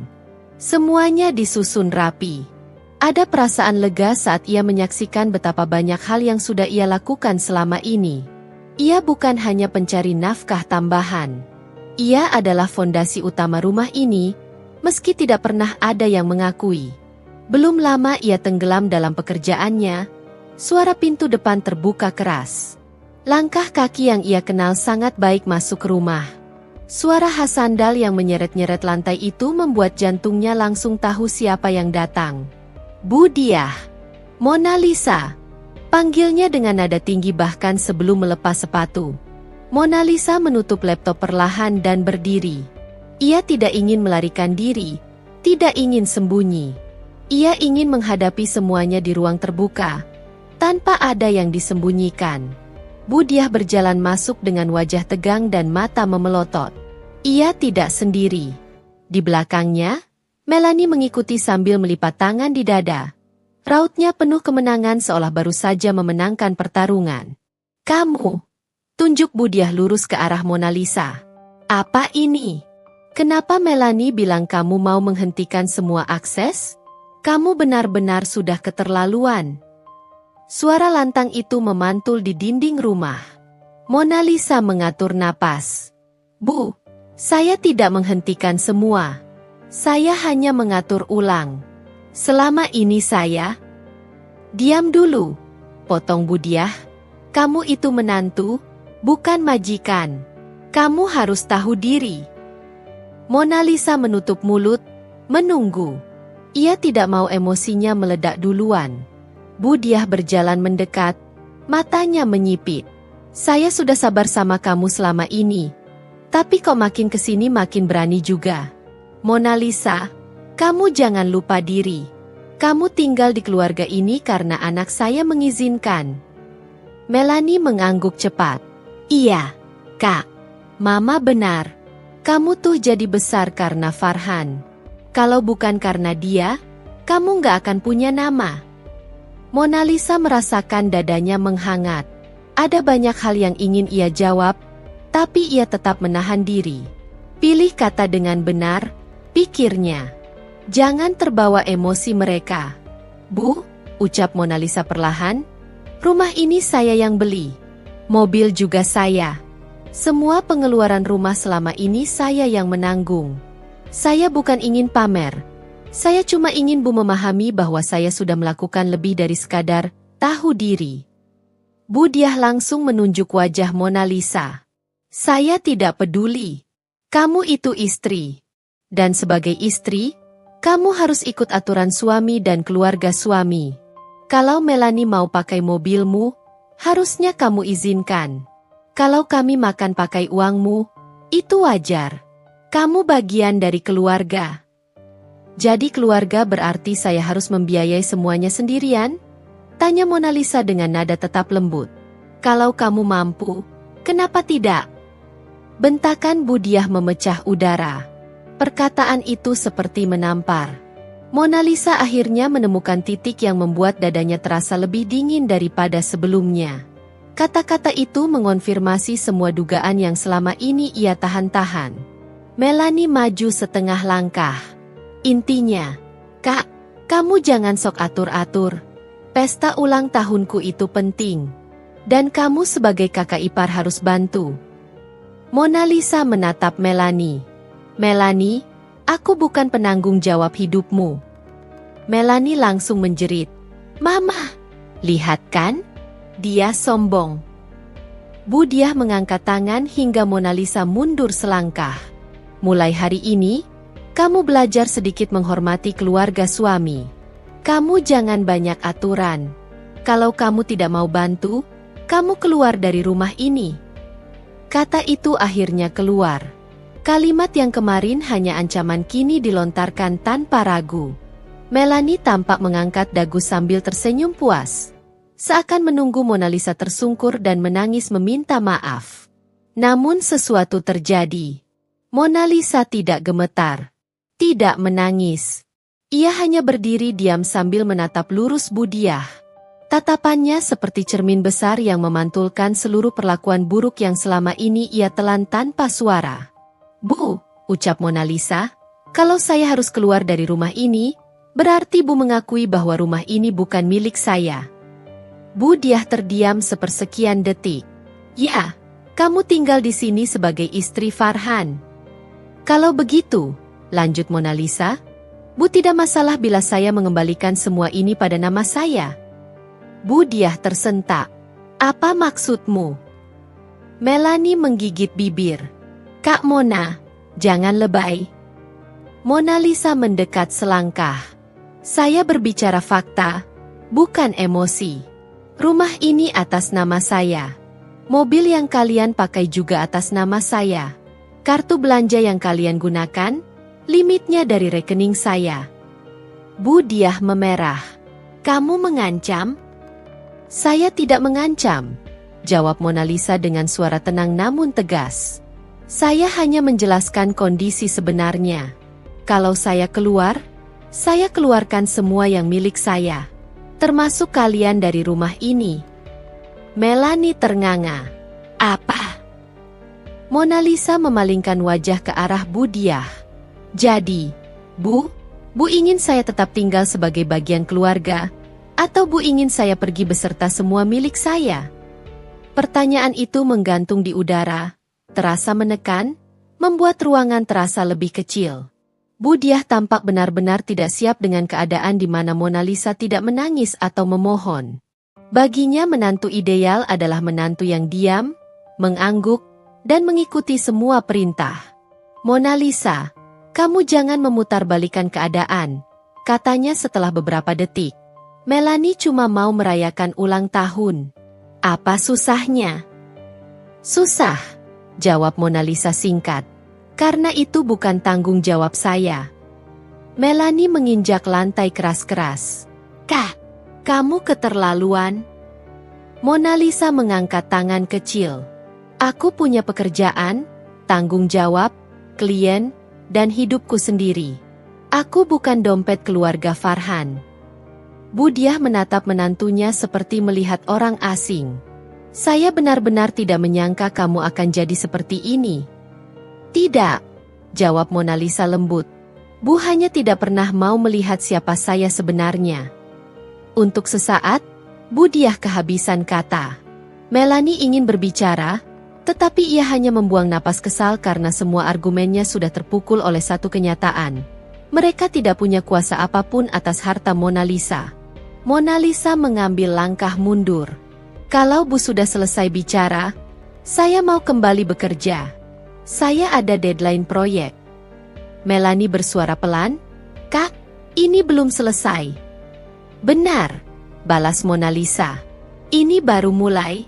Semuanya disusun rapi. Ada perasaan lega saat ia menyaksikan betapa banyak hal yang sudah ia lakukan selama ini. Ia bukan hanya pencari nafkah tambahan. Ia adalah fondasi utama rumah ini, meski tidak pernah ada yang mengakui. Belum lama ia tenggelam dalam pekerjaannya, suara pintu depan terbuka keras. Langkah kaki yang ia kenal sangat baik masuk ke rumah. Suara khas sandal yang menyeret-nyeret lantai itu membuat jantungnya langsung tahu siapa yang datang. Bu Diah. Mona Lisa. Panggilnya dengan nada tinggi bahkan sebelum melepas sepatu. Mona Lisa menutup laptop perlahan dan berdiri. Ia tidak ingin melarikan diri, tidak ingin sembunyi. Ia ingin menghadapi semuanya di ruang terbuka, tanpa ada yang disembunyikan. Bu Diah berjalan masuk dengan wajah tegang dan mata memelotot. Ia tidak sendiri. Di belakangnya, Melanie mengikuti sambil melipat tangan di dada. Rautnya penuh kemenangan seolah baru saja memenangkan pertarungan. Kamu, tunjuk Bu Diah lurus ke arah Mona Lisa. Apa ini? Kenapa Melanie bilang kamu mau menghentikan semua akses? Kamu benar-benar sudah keterlaluan. Suara lantang itu memantul di dinding rumah. Mona Lisa mengatur napas. Bu, saya tidak menghentikan semua. Saya hanya mengatur ulang. Selama ini saya... Diam dulu, potong Bu Diah. Kamu itu menantu, bukan majikan. Kamu harus tahu diri. Mona Lisa menutup mulut, menunggu. Ia tidak mau emosinya meledak duluan. Bu Diah berjalan mendekat, matanya menyipit. Saya sudah sabar sama kamu selama ini. Tapi kok makin kesini makin berani juga. Mona Lisa, kamu jangan lupa diri. Kamu tinggal di keluarga ini karena anak saya mengizinkan. Melanie mengangguk cepat. Iya, Kak. Mama benar. Kamu tuh jadi besar karena Farhan. Kalau bukan karena dia, kamu nggak akan punya nama. Mona Lisa merasakan dadanya menghangat. Ada banyak hal yang ingin ia jawab, tapi ia tetap menahan diri. Pilih kata dengan benar, pikirnya. Jangan terbawa emosi mereka. Bu, ucap Mona Lisa perlahan, rumah ini saya yang beli. Mobil juga saya. Semua pengeluaran rumah selama ini saya yang menanggung. Saya bukan ingin pamer. Saya cuma ingin Bu memahami bahwa saya sudah melakukan lebih dari sekadar tahu diri. Bu Diah langsung menunjuk wajah Mona Lisa. Saya tidak peduli. Kamu itu istri. Dan sebagai istri, kamu harus ikut aturan suami dan keluarga suami. Kalau Melanie mau pakai mobilmu, harusnya kamu izinkan. Kalau kami makan pakai uangmu, itu wajar. Kamu bagian dari keluarga. Jadi keluarga berarti saya harus membiayai semuanya sendirian? Tanya Mona Lisa dengan nada tetap lembut. Kalau kamu mampu, kenapa tidak? Bentakan Bu Diah memecah udara. Perkataan itu seperti menampar. Mona Lisa akhirnya menemukan titik yang membuat dadanya terasa lebih dingin daripada sebelumnya. Kata-kata itu mengonfirmasi semua dugaan yang selama ini ia tahan-tahan. Melanie maju setengah langkah. Intinya, "Kak, kamu jangan sok atur-atur. Pesta ulang tahunku itu penting. Dan kamu sebagai kakak ipar harus bantu." Mona Lisa menatap Melanie. "Melanie, aku bukan penanggung jawab hidupmu." Melanie langsung menjerit. "Mama, lihat kan? Dia sombong." Budiah mengangkat tangan hingga Mona Lisa mundur selangkah. "Mulai hari ini, kamu belajar sedikit menghormati keluarga suami. Kamu jangan banyak aturan. Kalau kamu tidak mau bantu, kamu keluar dari rumah ini." Kata itu akhirnya keluar. Kalimat yang kemarin hanya ancaman kini dilontarkan tanpa ragu. Melanie tampak mengangkat dagu sambil tersenyum puas. Seakan menunggu Mona Lisa tersungkur dan menangis meminta maaf. Namun sesuatu terjadi. Mona Lisa tidak gemetar. Tidak menangis. Ia hanya berdiri diam sambil menatap lurus Budiah. Tatapannya seperti cermin besar yang memantulkan seluruh perlakuan buruk yang selama ini ia telan tanpa suara. "Bu," ucap Mona Lisa, "kalau saya harus keluar dari rumah ini, berarti Bu mengakui bahwa rumah ini bukan milik saya." Budiah terdiam sepersekian detik. "Ya, kamu tinggal di sini sebagai istri Farhan." "Kalau begitu," lanjut Mona Lisa, "Bu tidak masalah bila saya mengembalikan semua ini pada nama saya." Budiah tersentak. "Apa maksudmu?" Melanie menggigit bibir. "Kak Mona, jangan lebay." Mona Lisa mendekat selangkah. "Saya berbicara fakta, bukan emosi. Rumah ini atas nama saya. Mobil yang kalian pakai juga atas nama saya. Kartu belanja yang kalian gunakan, limitnya dari rekening saya." Budiah memerah. "Kamu mengancam?" "Saya tidak mengancam," jawab Mona Lisa dengan suara tenang namun tegas. "Saya hanya menjelaskan kondisi sebenarnya. Kalau saya keluar, saya keluarkan semua yang milik saya. Termasuk kalian dari rumah ini." Melanie ternganga. "Apa?" Mona Lisa memalingkan wajah ke arah Budiah. "Jadi, Bu ingin saya tetap tinggal sebagai bagian keluarga, atau Bu ingin saya pergi beserta semua milik saya?" Pertanyaan itu menggantung di udara, terasa menekan, membuat ruangan terasa lebih kecil. Budiah tampak benar-benar tidak siap dengan keadaan di mana Mona Lisa tidak menangis atau memohon. Baginya menantu ideal adalah menantu yang diam, mengangguk, dan mengikuti semua perintah. "Mona Lisa, kamu jangan memutarbalikkan keadaan," katanya setelah beberapa detik. "Melanie cuma mau merayakan ulang tahun. Apa susahnya?" "Susah," jawab Mona Lisa singkat. "Karena itu bukan tanggung jawab saya." Melanie menginjak lantai keras-keras. "Kak, kamu keterlaluan." Mona Lisa mengangkat tangan kecil. "Aku punya pekerjaan, tanggung jawab, klien, dan hidupku sendiri. Aku bukan dompet keluarga Farhan." Budiah menatap menantunya seperti melihat orang asing. "Saya benar-benar tidak menyangka kamu akan jadi seperti ini." "Tidak," jawab Mona Lisa lembut. "Bu hanya tidak pernah mau melihat siapa saya sebenarnya." Untuk sesaat, Budiah kehabisan kata. Melanie ingin berbicara, tetapi ia hanya membuang napas kesal karena semua argumennya sudah terpukul oleh satu kenyataan. Mereka tidak punya kuasa apapun atas harta Mona Lisa. Mona Lisa mengambil langkah mundur. "Kalau Bu sudah selesai bicara, saya mau kembali bekerja. Saya ada deadline proyek." Melanie bersuara pelan. "Kak, ini belum selesai." "Benar," balas Mona Lisa. "Ini baru mulai."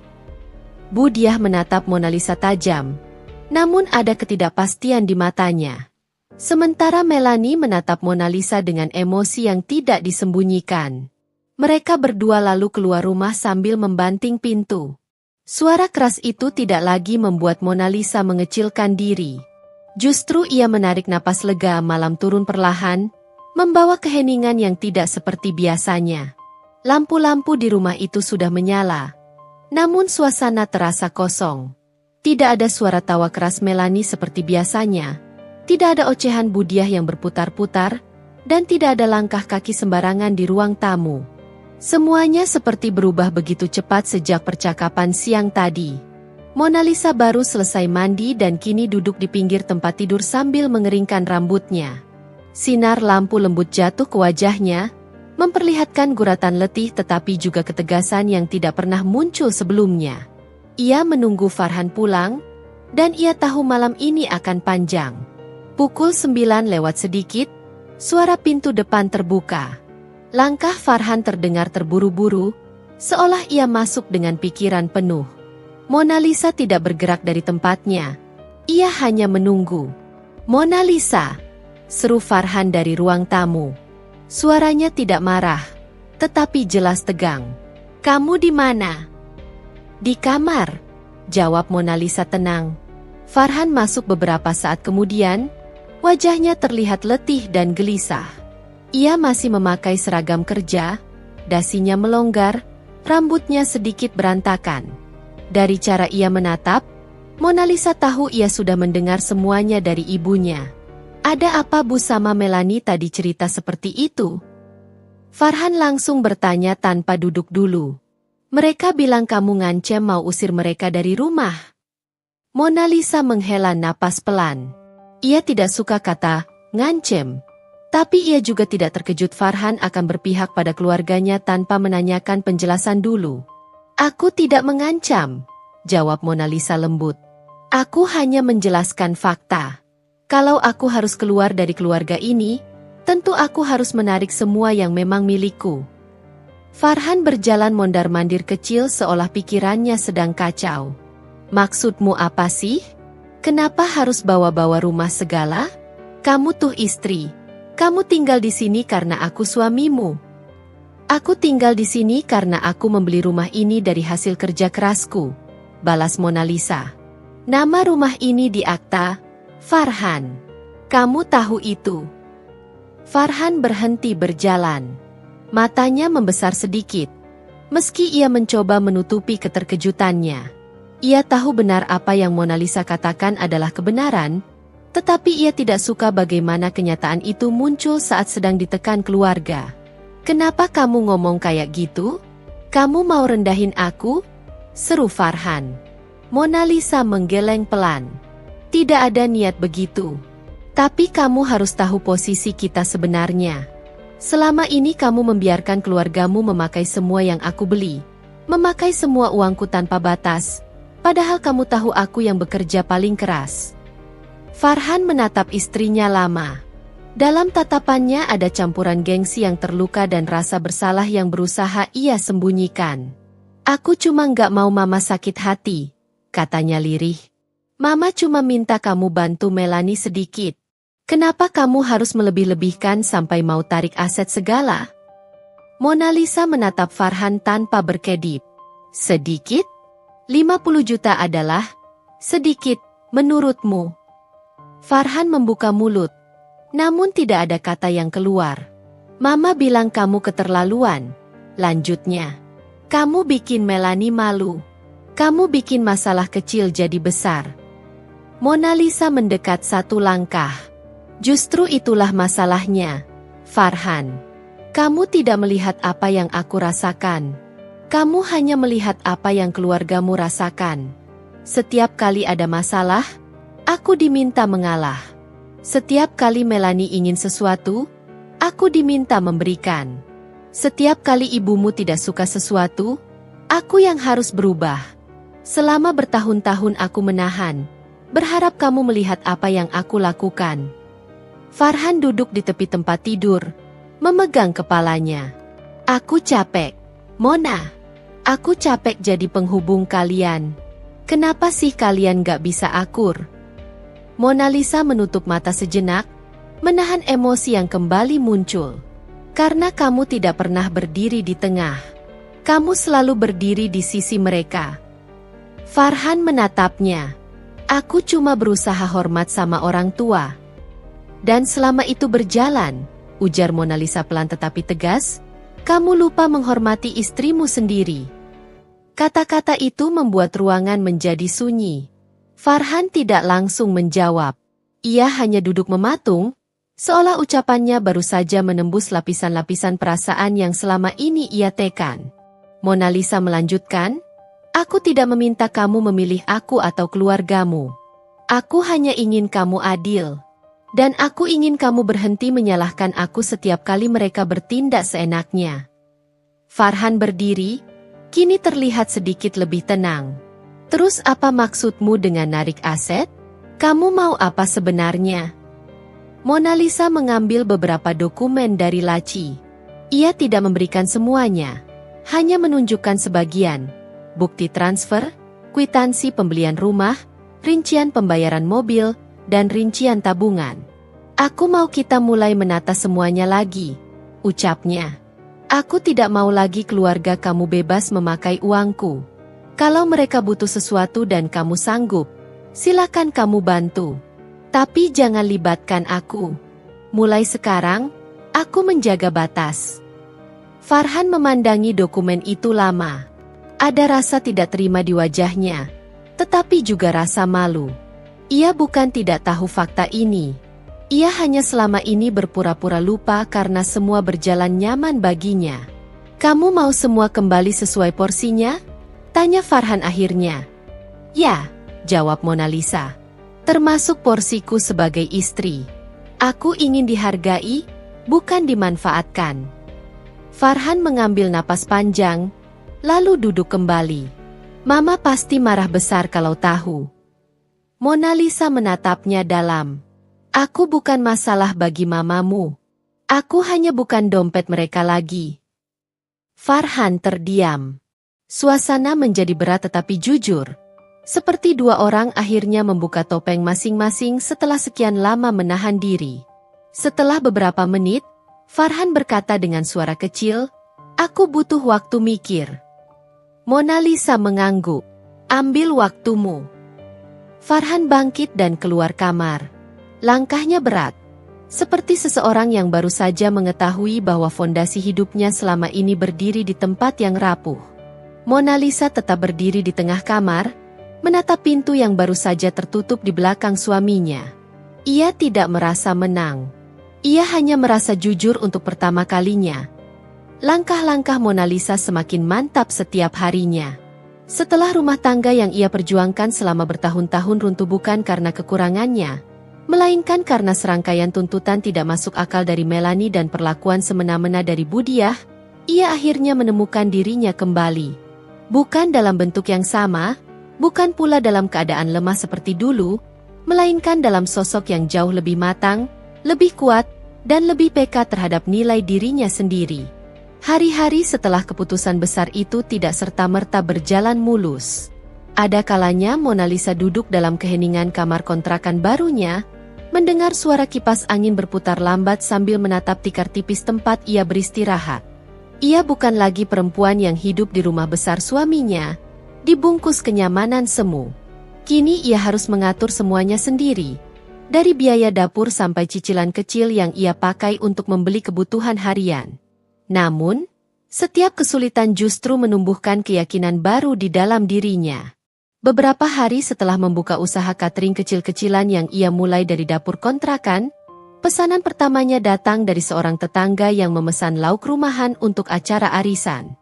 Budiah menatap Mona Lisa tajam. Namun ada ketidakpastian di matanya. Sementara Melanie menatap Mona Lisa dengan emosi yang tidak disembunyikan. Mereka berdua lalu keluar rumah sambil membanting pintu. Suara keras itu tidak lagi membuat Mona Lisa mengecilkan diri. Justru ia menarik napas lega. Malam turun perlahan, membawa keheningan yang tidak seperti biasanya. Lampu-lampu di rumah itu sudah menyala. Namun suasana terasa kosong. Tidak ada suara tawa keras Melanie seperti biasanya. Tidak ada ocehan Budiah yang berputar-putar, dan tidak ada langkah kaki sembarangan di ruang tamu. Semuanya seperti berubah begitu cepat sejak percakapan siang tadi. Mona Lisa baru selesai mandi dan kini duduk di pinggir tempat tidur sambil mengeringkan rambutnya. Sinar lampu lembut jatuh ke wajahnya, memperlihatkan guratan letih tetapi juga ketegasan yang tidak pernah muncul sebelumnya. Ia menunggu Farhan pulang, dan ia tahu malam ini akan panjang. Pukul 9 lewat sedikit, suara pintu depan terbuka. Langkah Farhan terdengar terburu-buru, seolah ia masuk dengan pikiran penuh. Mona Lisa tidak bergerak dari tempatnya. Ia hanya menunggu. "Mona Lisa!" seru Farhan dari ruang tamu. Suaranya tidak marah, tetapi jelas tegang. "Kamu di mana?" "Di kamar," jawab Mona Lisa tenang. Farhan masuk beberapa saat kemudian. Wajahnya terlihat letih dan gelisah. Ia masih memakai seragam kerja, dasinya melonggar, rambutnya sedikit berantakan. Dari cara ia menatap, Mona Lisa tahu ia sudah mendengar semuanya dari ibunya. "Ada apa Bu sama Melanie tadi cerita seperti itu?" Farhan langsung bertanya tanpa duduk dulu. "Mereka bilang kamu ngancem mau usir mereka dari rumah." Mona Lisa menghela napas pelan. Ia tidak suka kata ngancem. Tapi ia juga tidak terkejut Farhan akan berpihak pada keluarganya tanpa menanyakan penjelasan dulu. "Aku tidak mengancam," jawab Mona Lisa lembut. "Aku hanya menjelaskan fakta. Kalau aku harus keluar dari keluarga ini, tentu aku harus menarik semua yang memang milikku." Farhan berjalan mondar-mandir kecil seolah pikirannya sedang kacau. "Maksudmu apa sih? Kenapa harus bawa-bawa rumah segala? Kamu tuh istri. Kamu tinggal di sini karena aku suamimu." "Aku tinggal di sini karena aku membeli rumah ini dari hasil kerja kerasku," balas Mona Lisa. "Nama rumah ini di akta, Farhan. Kamu tahu itu?" Farhan berhenti berjalan. Matanya membesar sedikit. Meski ia mencoba menutupi keterkejutannya. Ia tahu benar apa yang Mona Lisa katakan adalah kebenaran, tetapi ia tidak suka bagaimana kenyataan itu muncul saat sedang ditekan keluarga. "Kenapa kamu ngomong kayak gitu? Kamu mau rendahin aku?" seru Farhan. Mona Lisa menggeleng pelan. "Tidak ada niat begitu. Tapi kamu harus tahu posisi kita sebenarnya. Selama ini kamu membiarkan keluargamu memakai semua yang aku beli. Memakai semua uangku tanpa batas. Padahal kamu tahu aku yang bekerja paling keras." Farhan menatap istrinya lama. Dalam tatapannya ada campuran gengsi yang terluka dan rasa bersalah yang berusaha ia sembunyikan. "Aku cuma nggak mau Mama sakit hati," katanya lirih. "Mama cuma minta kamu bantu Melanie sedikit. Kenapa kamu harus melebih-lebihkan sampai mau tarik aset segala?" Mona Lisa menatap Farhan tanpa berkedip. "Sedikit? 50 juta adalah sedikit, menurutmu?" Farhan membuka mulut. Namun tidak ada kata yang keluar. "Mama bilang kamu keterlaluan," lanjutnya. "Kamu bikin Melanie malu. Kamu bikin masalah kecil jadi besar." Mona Lisa mendekat satu langkah. "Justru itulah masalahnya, Farhan. Kamu tidak melihat apa yang aku rasakan. Kamu hanya melihat apa yang keluargamu rasakan. Setiap kali ada masalah, aku diminta mengalah. Setiap kali Melanie ingin sesuatu, aku diminta memberikan. Setiap kali ibumu tidak suka sesuatu, aku yang harus berubah. Selama bertahun-tahun aku menahan, berharap kamu melihat apa yang aku lakukan." Farhan duduk di tepi tempat tidur, memegang kepalanya. "Aku capek, Mona. Aku capek jadi penghubung kalian. Kenapa sih kalian gak bisa akur?" Mona Lisa menutup mata sejenak, menahan emosi yang kembali muncul. "Karena kamu tidak pernah berdiri di tengah. Kamu selalu berdiri di sisi mereka." Farhan menatapnya. "Aku cuma berusaha hormat sama orang tua." "Dan selama itu berjalan," ujar Mona Lisa pelan tetapi tegas, "kamu lupa menghormati istrimu sendiri. Kata-kata itu membuat ruangan menjadi sunyi. Farhan tidak langsung menjawab. Ia hanya duduk mematung, seolah ucapannya baru saja menembus lapisan-lapisan perasaan yang selama ini ia tekan. Mona Lisa melanjutkan, "Aku tidak meminta kamu memilih aku atau keluargamu. Aku hanya ingin kamu adil. Dan aku ingin kamu berhenti menyalahkan aku setiap kali mereka bertindak seenaknya." Farhan berdiri, kini terlihat sedikit lebih tenang. "Terus apa maksudmu dengan narik aset? Kamu mau apa sebenarnya?" Mona Lisa mengambil beberapa dokumen dari laci. Ia tidak memberikan semuanya, hanya menunjukkan sebagian. Bukti transfer, kwitansi pembelian rumah, rincian pembayaran mobil, dan rincian tabungan. "Aku mau kita mulai menata semuanya lagi," ucapnya. "Aku tidak mau lagi keluarga kamu bebas memakai uangku. Kalau mereka butuh sesuatu dan kamu sanggup, silakan kamu bantu. Tapi jangan libatkan aku. Mulai sekarang, aku menjaga batas." Farhan memandangi dokumen itu lama. Ada rasa tidak terima di wajahnya, tetapi juga rasa malu. Ia bukan tidak tahu fakta ini. Ia hanya selama ini berpura-pura lupa karena semua berjalan nyaman baginya. "Kamu mau semua kembali sesuai porsinya?" tanya Farhan akhirnya. "Ya," jawab Mona Lisa. "Termasuk porsiku sebagai istri. Aku ingin dihargai, bukan dimanfaatkan." Farhan mengambil napas panjang, lalu duduk kembali. "Mama pasti marah besar kalau tahu." Mona Lisa menatapnya dalam. "Aku bukan masalah bagi mamamu. Aku hanya bukan dompet mereka lagi." Farhan terdiam. Suasana menjadi berat tetapi jujur. Seperti dua orang akhirnya membuka topeng masing-masing setelah sekian lama menahan diri. Setelah beberapa menit, Farhan berkata dengan suara kecil, "Aku butuh waktu mikir." Mona Lisa mengangguk. "Ambil waktumu." Farhan bangkit dan keluar kamar. Langkahnya berat, seperti seseorang yang baru saja mengetahui bahwa fondasi hidupnya selama ini berdiri di tempat yang rapuh. Mona Lisa tetap berdiri di tengah kamar, menatap pintu yang baru saja tertutup di belakang suaminya. Ia tidak merasa menang. Ia hanya merasa jujur untuk pertama kalinya. Langkah-langkah Mona Lisa semakin mantap setiap harinya. Setelah rumah tangga yang ia perjuangkan selama bertahun-tahun runtuh bukan karena kekurangannya, melainkan karena serangkaian tuntutan tidak masuk akal dari Melanie dan perlakuan semena-mena dari Budiah, ia akhirnya menemukan dirinya kembali. Bukan dalam bentuk yang sama, bukan pula dalam keadaan lemah seperti dulu, melainkan dalam sosok yang jauh lebih matang, lebih kuat, dan lebih peka terhadap nilai dirinya sendiri. Hari-hari setelah keputusan besar itu tidak serta-merta berjalan mulus. Ada kalanya Mona Lisa duduk dalam keheningan kamar kontrakan barunya, mendengar suara kipas angin berputar lambat sambil menatap tikar tipis tempat ia beristirahat. Ia bukan lagi perempuan yang hidup di rumah besar suaminya, dibungkus kenyamanan semu. Kini ia harus mengatur semuanya sendiri, dari biaya dapur sampai cicilan kecil yang ia pakai untuk membeli kebutuhan harian. Namun, setiap kesulitan justru menumbuhkan keyakinan baru di dalam dirinya. Beberapa hari setelah membuka usaha catering kecil-kecilan yang ia mulai dari dapur kontrakan, pesanan pertamanya datang dari seorang tetangga yang memesan lauk rumahan untuk acara arisan.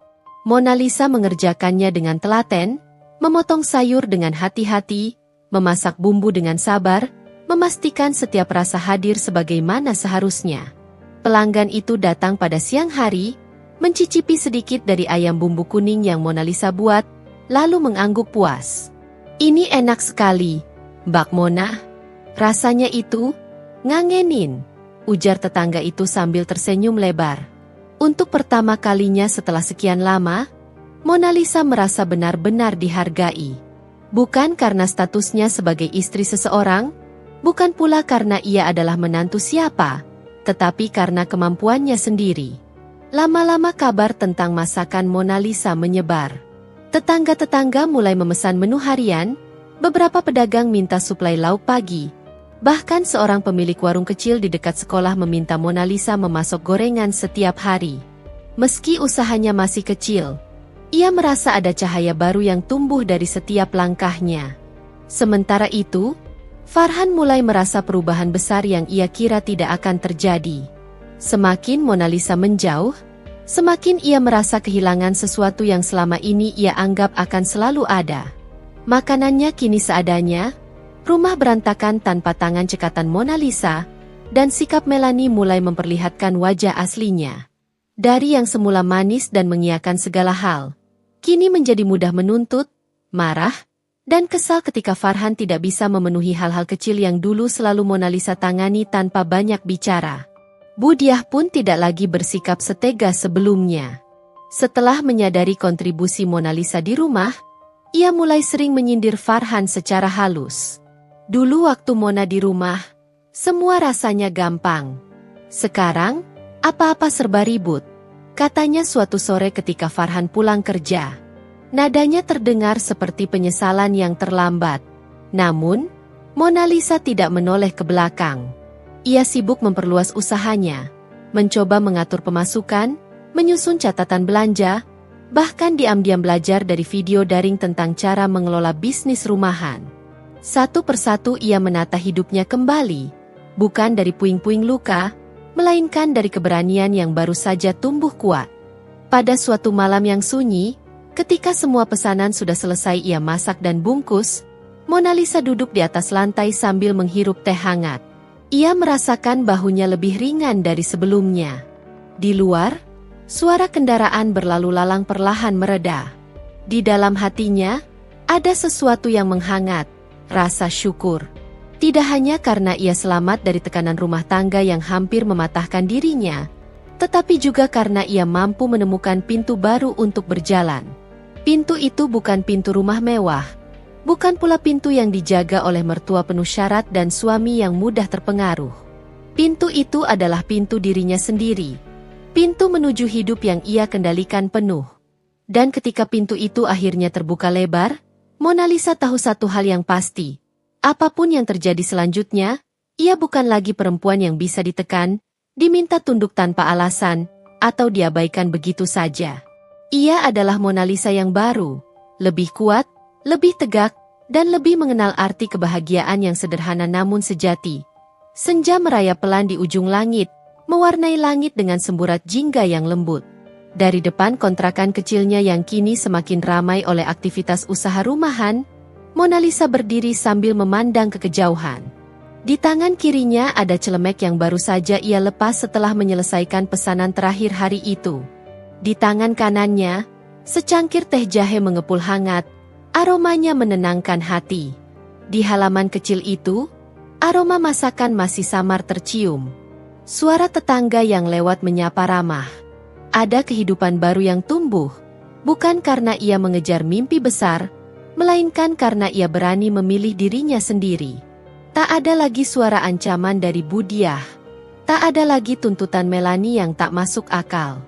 Mona Lisa mengerjakannya dengan telaten, memotong sayur dengan hati-hati, memasak bumbu dengan sabar, memastikan setiap rasa hadir sebagaimana seharusnya. Pelanggan itu datang pada siang hari, mencicipi sedikit dari ayam bumbu kuning yang Mona Lisa buat, lalu mengangguk puas. "Ini enak sekali, Mbak Mona. Rasanya itu, ngangenin," ujar tetangga itu sambil tersenyum lebar. Untuk pertama kalinya setelah sekian lama, Mona Lisa merasa benar-benar dihargai. Bukan karena statusnya sebagai istri seseorang, bukan pula karena ia adalah menantu siapa, tetapi karena kemampuannya sendiri. Lama-lama kabar tentang masakan Mona Lisa menyebar. Tetangga-tetangga mulai memesan menu harian, beberapa pedagang minta suplai lauk pagi. Bahkan seorang pemilik warung kecil di dekat sekolah meminta Mona Lisa memasok gorengan setiap hari. Meski usahanya masih kecil, Ia merasa ada cahaya baru yang tumbuh dari setiap langkahnya. Sementara itu, Farhan mulai merasa perubahan besar yang ia kira tidak akan terjadi. Semakin Mona Lisa menjauh, semakin ia merasa kehilangan sesuatu yang selama ini ia anggap akan selalu ada. Makanannya kini seadanya, rumah berantakan tanpa tangan cekatan Mona Lisa, dan sikap Melanie mulai memperlihatkan wajah aslinya. Dari yang semula manis dan mengiyakan segala hal, kini menjadi mudah menuntut, marah, dan kesal ketika Farhan tidak bisa memenuhi hal-hal kecil yang dulu selalu Mona Lisa tangani tanpa banyak bicara. Budiah pun tidak lagi bersikap setegas sebelumnya. Setelah menyadari kontribusi Mona Lisa di rumah, ia mulai sering menyindir Farhan secara halus. Dulu waktu Mona di rumah, semua rasanya gampang. Sekarang, apa-apa serba ribut, katanya suatu sore ketika Farhan pulang kerja. Nadanya terdengar seperti penyesalan yang terlambat. Namun, Mona Lisa tidak menoleh ke belakang. Ia sibuk memperluas usahanya, mencoba mengatur pemasukan, menyusun catatan belanja, bahkan diam-diam belajar dari video daring tentang cara mengelola bisnis rumahan. Satu persatu ia menata hidupnya kembali, bukan dari puing-puing luka, melainkan dari keberanian yang baru saja tumbuh kuat. Pada suatu malam yang sunyi, ketika semua pesanan sudah selesai ia masak dan bungkus, Mona Lisa duduk di atas lantai sambil menghirup teh hangat. Ia merasakan bahunya lebih ringan dari sebelumnya. Di luar, suara kendaraan berlalu lalang perlahan mereda. Di dalam hatinya, ada sesuatu yang menghangat, rasa syukur. Tidak hanya karena ia selamat dari tekanan rumah tangga yang hampir mematahkan dirinya, tetapi juga karena ia mampu menemukan pintu baru untuk berjalan. Pintu itu bukan pintu rumah mewah, bukan pula pintu yang dijaga oleh mertua penuh syarat dan suami yang mudah terpengaruh. Pintu itu adalah pintu dirinya sendiri, pintu menuju hidup yang ia kendalikan penuh. Dan ketika pintu itu akhirnya terbuka lebar, Mona Lisa tahu satu hal yang pasti. Apapun yang terjadi selanjutnya, ia bukan lagi perempuan yang bisa ditekan, diminta tunduk tanpa alasan, atau diabaikan begitu saja. Ia adalah Mona Lisa yang baru, lebih kuat, lebih tegak, dan lebih mengenal arti kebahagiaan yang sederhana namun sejati. Senja merayap pelan di ujung langit, mewarnai langit dengan semburat jingga yang lembut. Dari depan kontrakan kecilnya yang kini semakin ramai oleh aktivitas usaha rumahan, Mona Lisa berdiri sambil memandang ke kejauhan. Di tangan kirinya ada celemek yang baru saja ia lepas setelah menyelesaikan pesanan terakhir hari itu. Di tangan kanannya, secangkir teh jahe mengepul hangat, aromanya menenangkan hati. Di halaman kecil itu, aroma masakan masih samar tercium. Suara tetangga yang lewat menyapa ramah. Ada kehidupan baru yang tumbuh, bukan karena ia mengejar mimpi besar, melainkan karena ia berani memilih dirinya sendiri. Tak ada lagi suara ancaman dari Budiah. Tak ada lagi tuntutan Melanie yang tak masuk akal.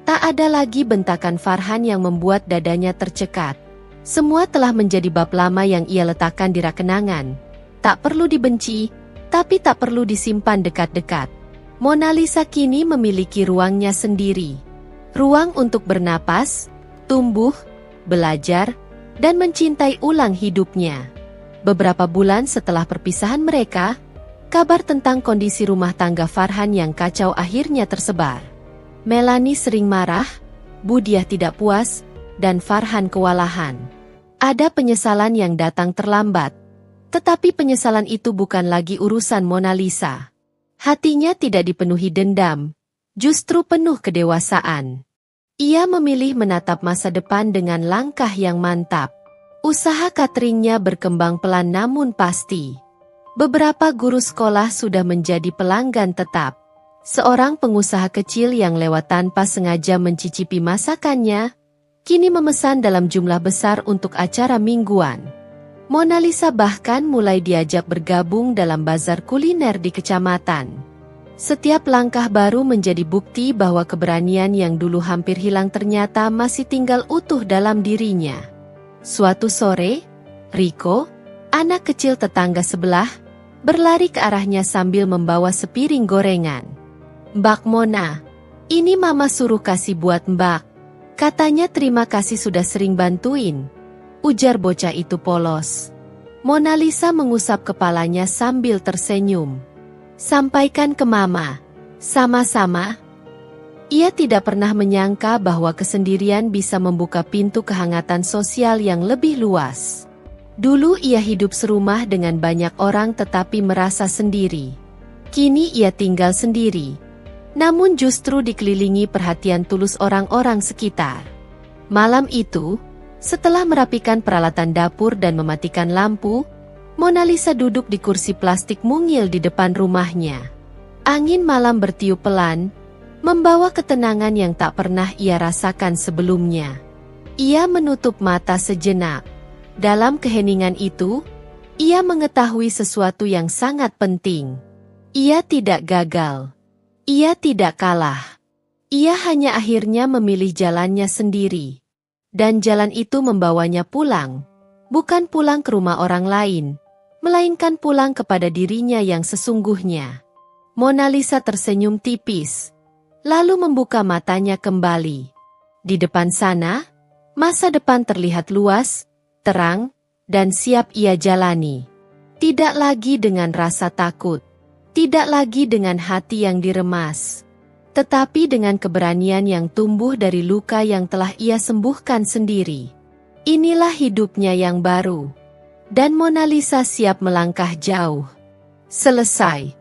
Tak ada lagi bentakan Farhan yang membuat dadanya tercekat. Semua telah menjadi bab lama yang ia letakkan di rak kenangan. Tak perlu dibenci, tapi tak perlu disimpan dekat-dekat. Mona Lisa kini memiliki ruangnya sendiri. Ruang untuk bernapas, tumbuh, belajar, dan mencintai ulang hidupnya. Beberapa bulan setelah perpisahan mereka, kabar tentang kondisi rumah tangga Farhan yang kacau akhirnya tersebar. Melanie sering marah, Budiah tidak puas, dan Farhan kewalahan. Ada penyesalan yang datang terlambat. Tetapi penyesalan itu bukan lagi urusan Mona Lisa. Hatinya tidak dipenuhi dendam, justru penuh kedewasaan. Ia memilih menatap masa depan dengan langkah yang mantap. Usaha cateringnya berkembang pelan namun pasti. Beberapa guru sekolah sudah menjadi pelanggan tetap. Seorang pengusaha kecil yang lewat tanpa sengaja mencicipi masakannya, kini memesan dalam jumlah besar untuk acara mingguan. Mona Lisa bahkan mulai diajak bergabung dalam bazar kuliner di kecamatan. Setiap langkah baru menjadi bukti bahwa keberanian yang dulu hampir hilang ternyata masih tinggal utuh dalam dirinya. Suatu sore, Rico, anak kecil tetangga sebelah, berlari ke arahnya sambil membawa sepiring gorengan. "Mbak Mona, ini Mama suruh kasih buat Mbak," Katanya terima kasih sudah sering bantuin, ujar bocah itu polos. Mona Lisa mengusap kepalanya sambil tersenyum. Sampaikan ke Mama. Sama-sama. Ia tidak pernah menyangka bahwa kesendirian bisa membuka pintu kehangatan sosial yang lebih luas. Dulu ia hidup serumah dengan banyak orang tetapi merasa sendiri. Kini ia tinggal sendiri. Namun justru dikelilingi perhatian tulus orang-orang sekitar. Malam itu, setelah merapikan peralatan dapur dan mematikan lampu, Mona Lisa duduk di kursi plastik mungil di depan rumahnya. Angin malam bertiup pelan, membawa ketenangan yang tak pernah ia rasakan sebelumnya. Ia menutup mata sejenak. Dalam keheningan itu, ia mengetahui sesuatu yang sangat penting. Ia tidak gagal. Ia tidak kalah. Ia hanya akhirnya memilih jalannya sendiri. Dan jalan itu membawanya pulang. Bukan pulang ke rumah orang lain, melainkan pulang kepada dirinya yang sesungguhnya. Mona Lisa tersenyum tipis, lalu membuka matanya kembali. Di depan sana, masa depan terlihat luas, terang, dan siap ia jalani. Tidak lagi dengan rasa takut. Tidak lagi dengan hati yang diremas, tetapi dengan keberanian yang tumbuh dari luka yang telah ia sembuhkan sendiri. Inilah hidupnya yang baru. Dan Mona Lisa siap melangkah jauh. Selesai.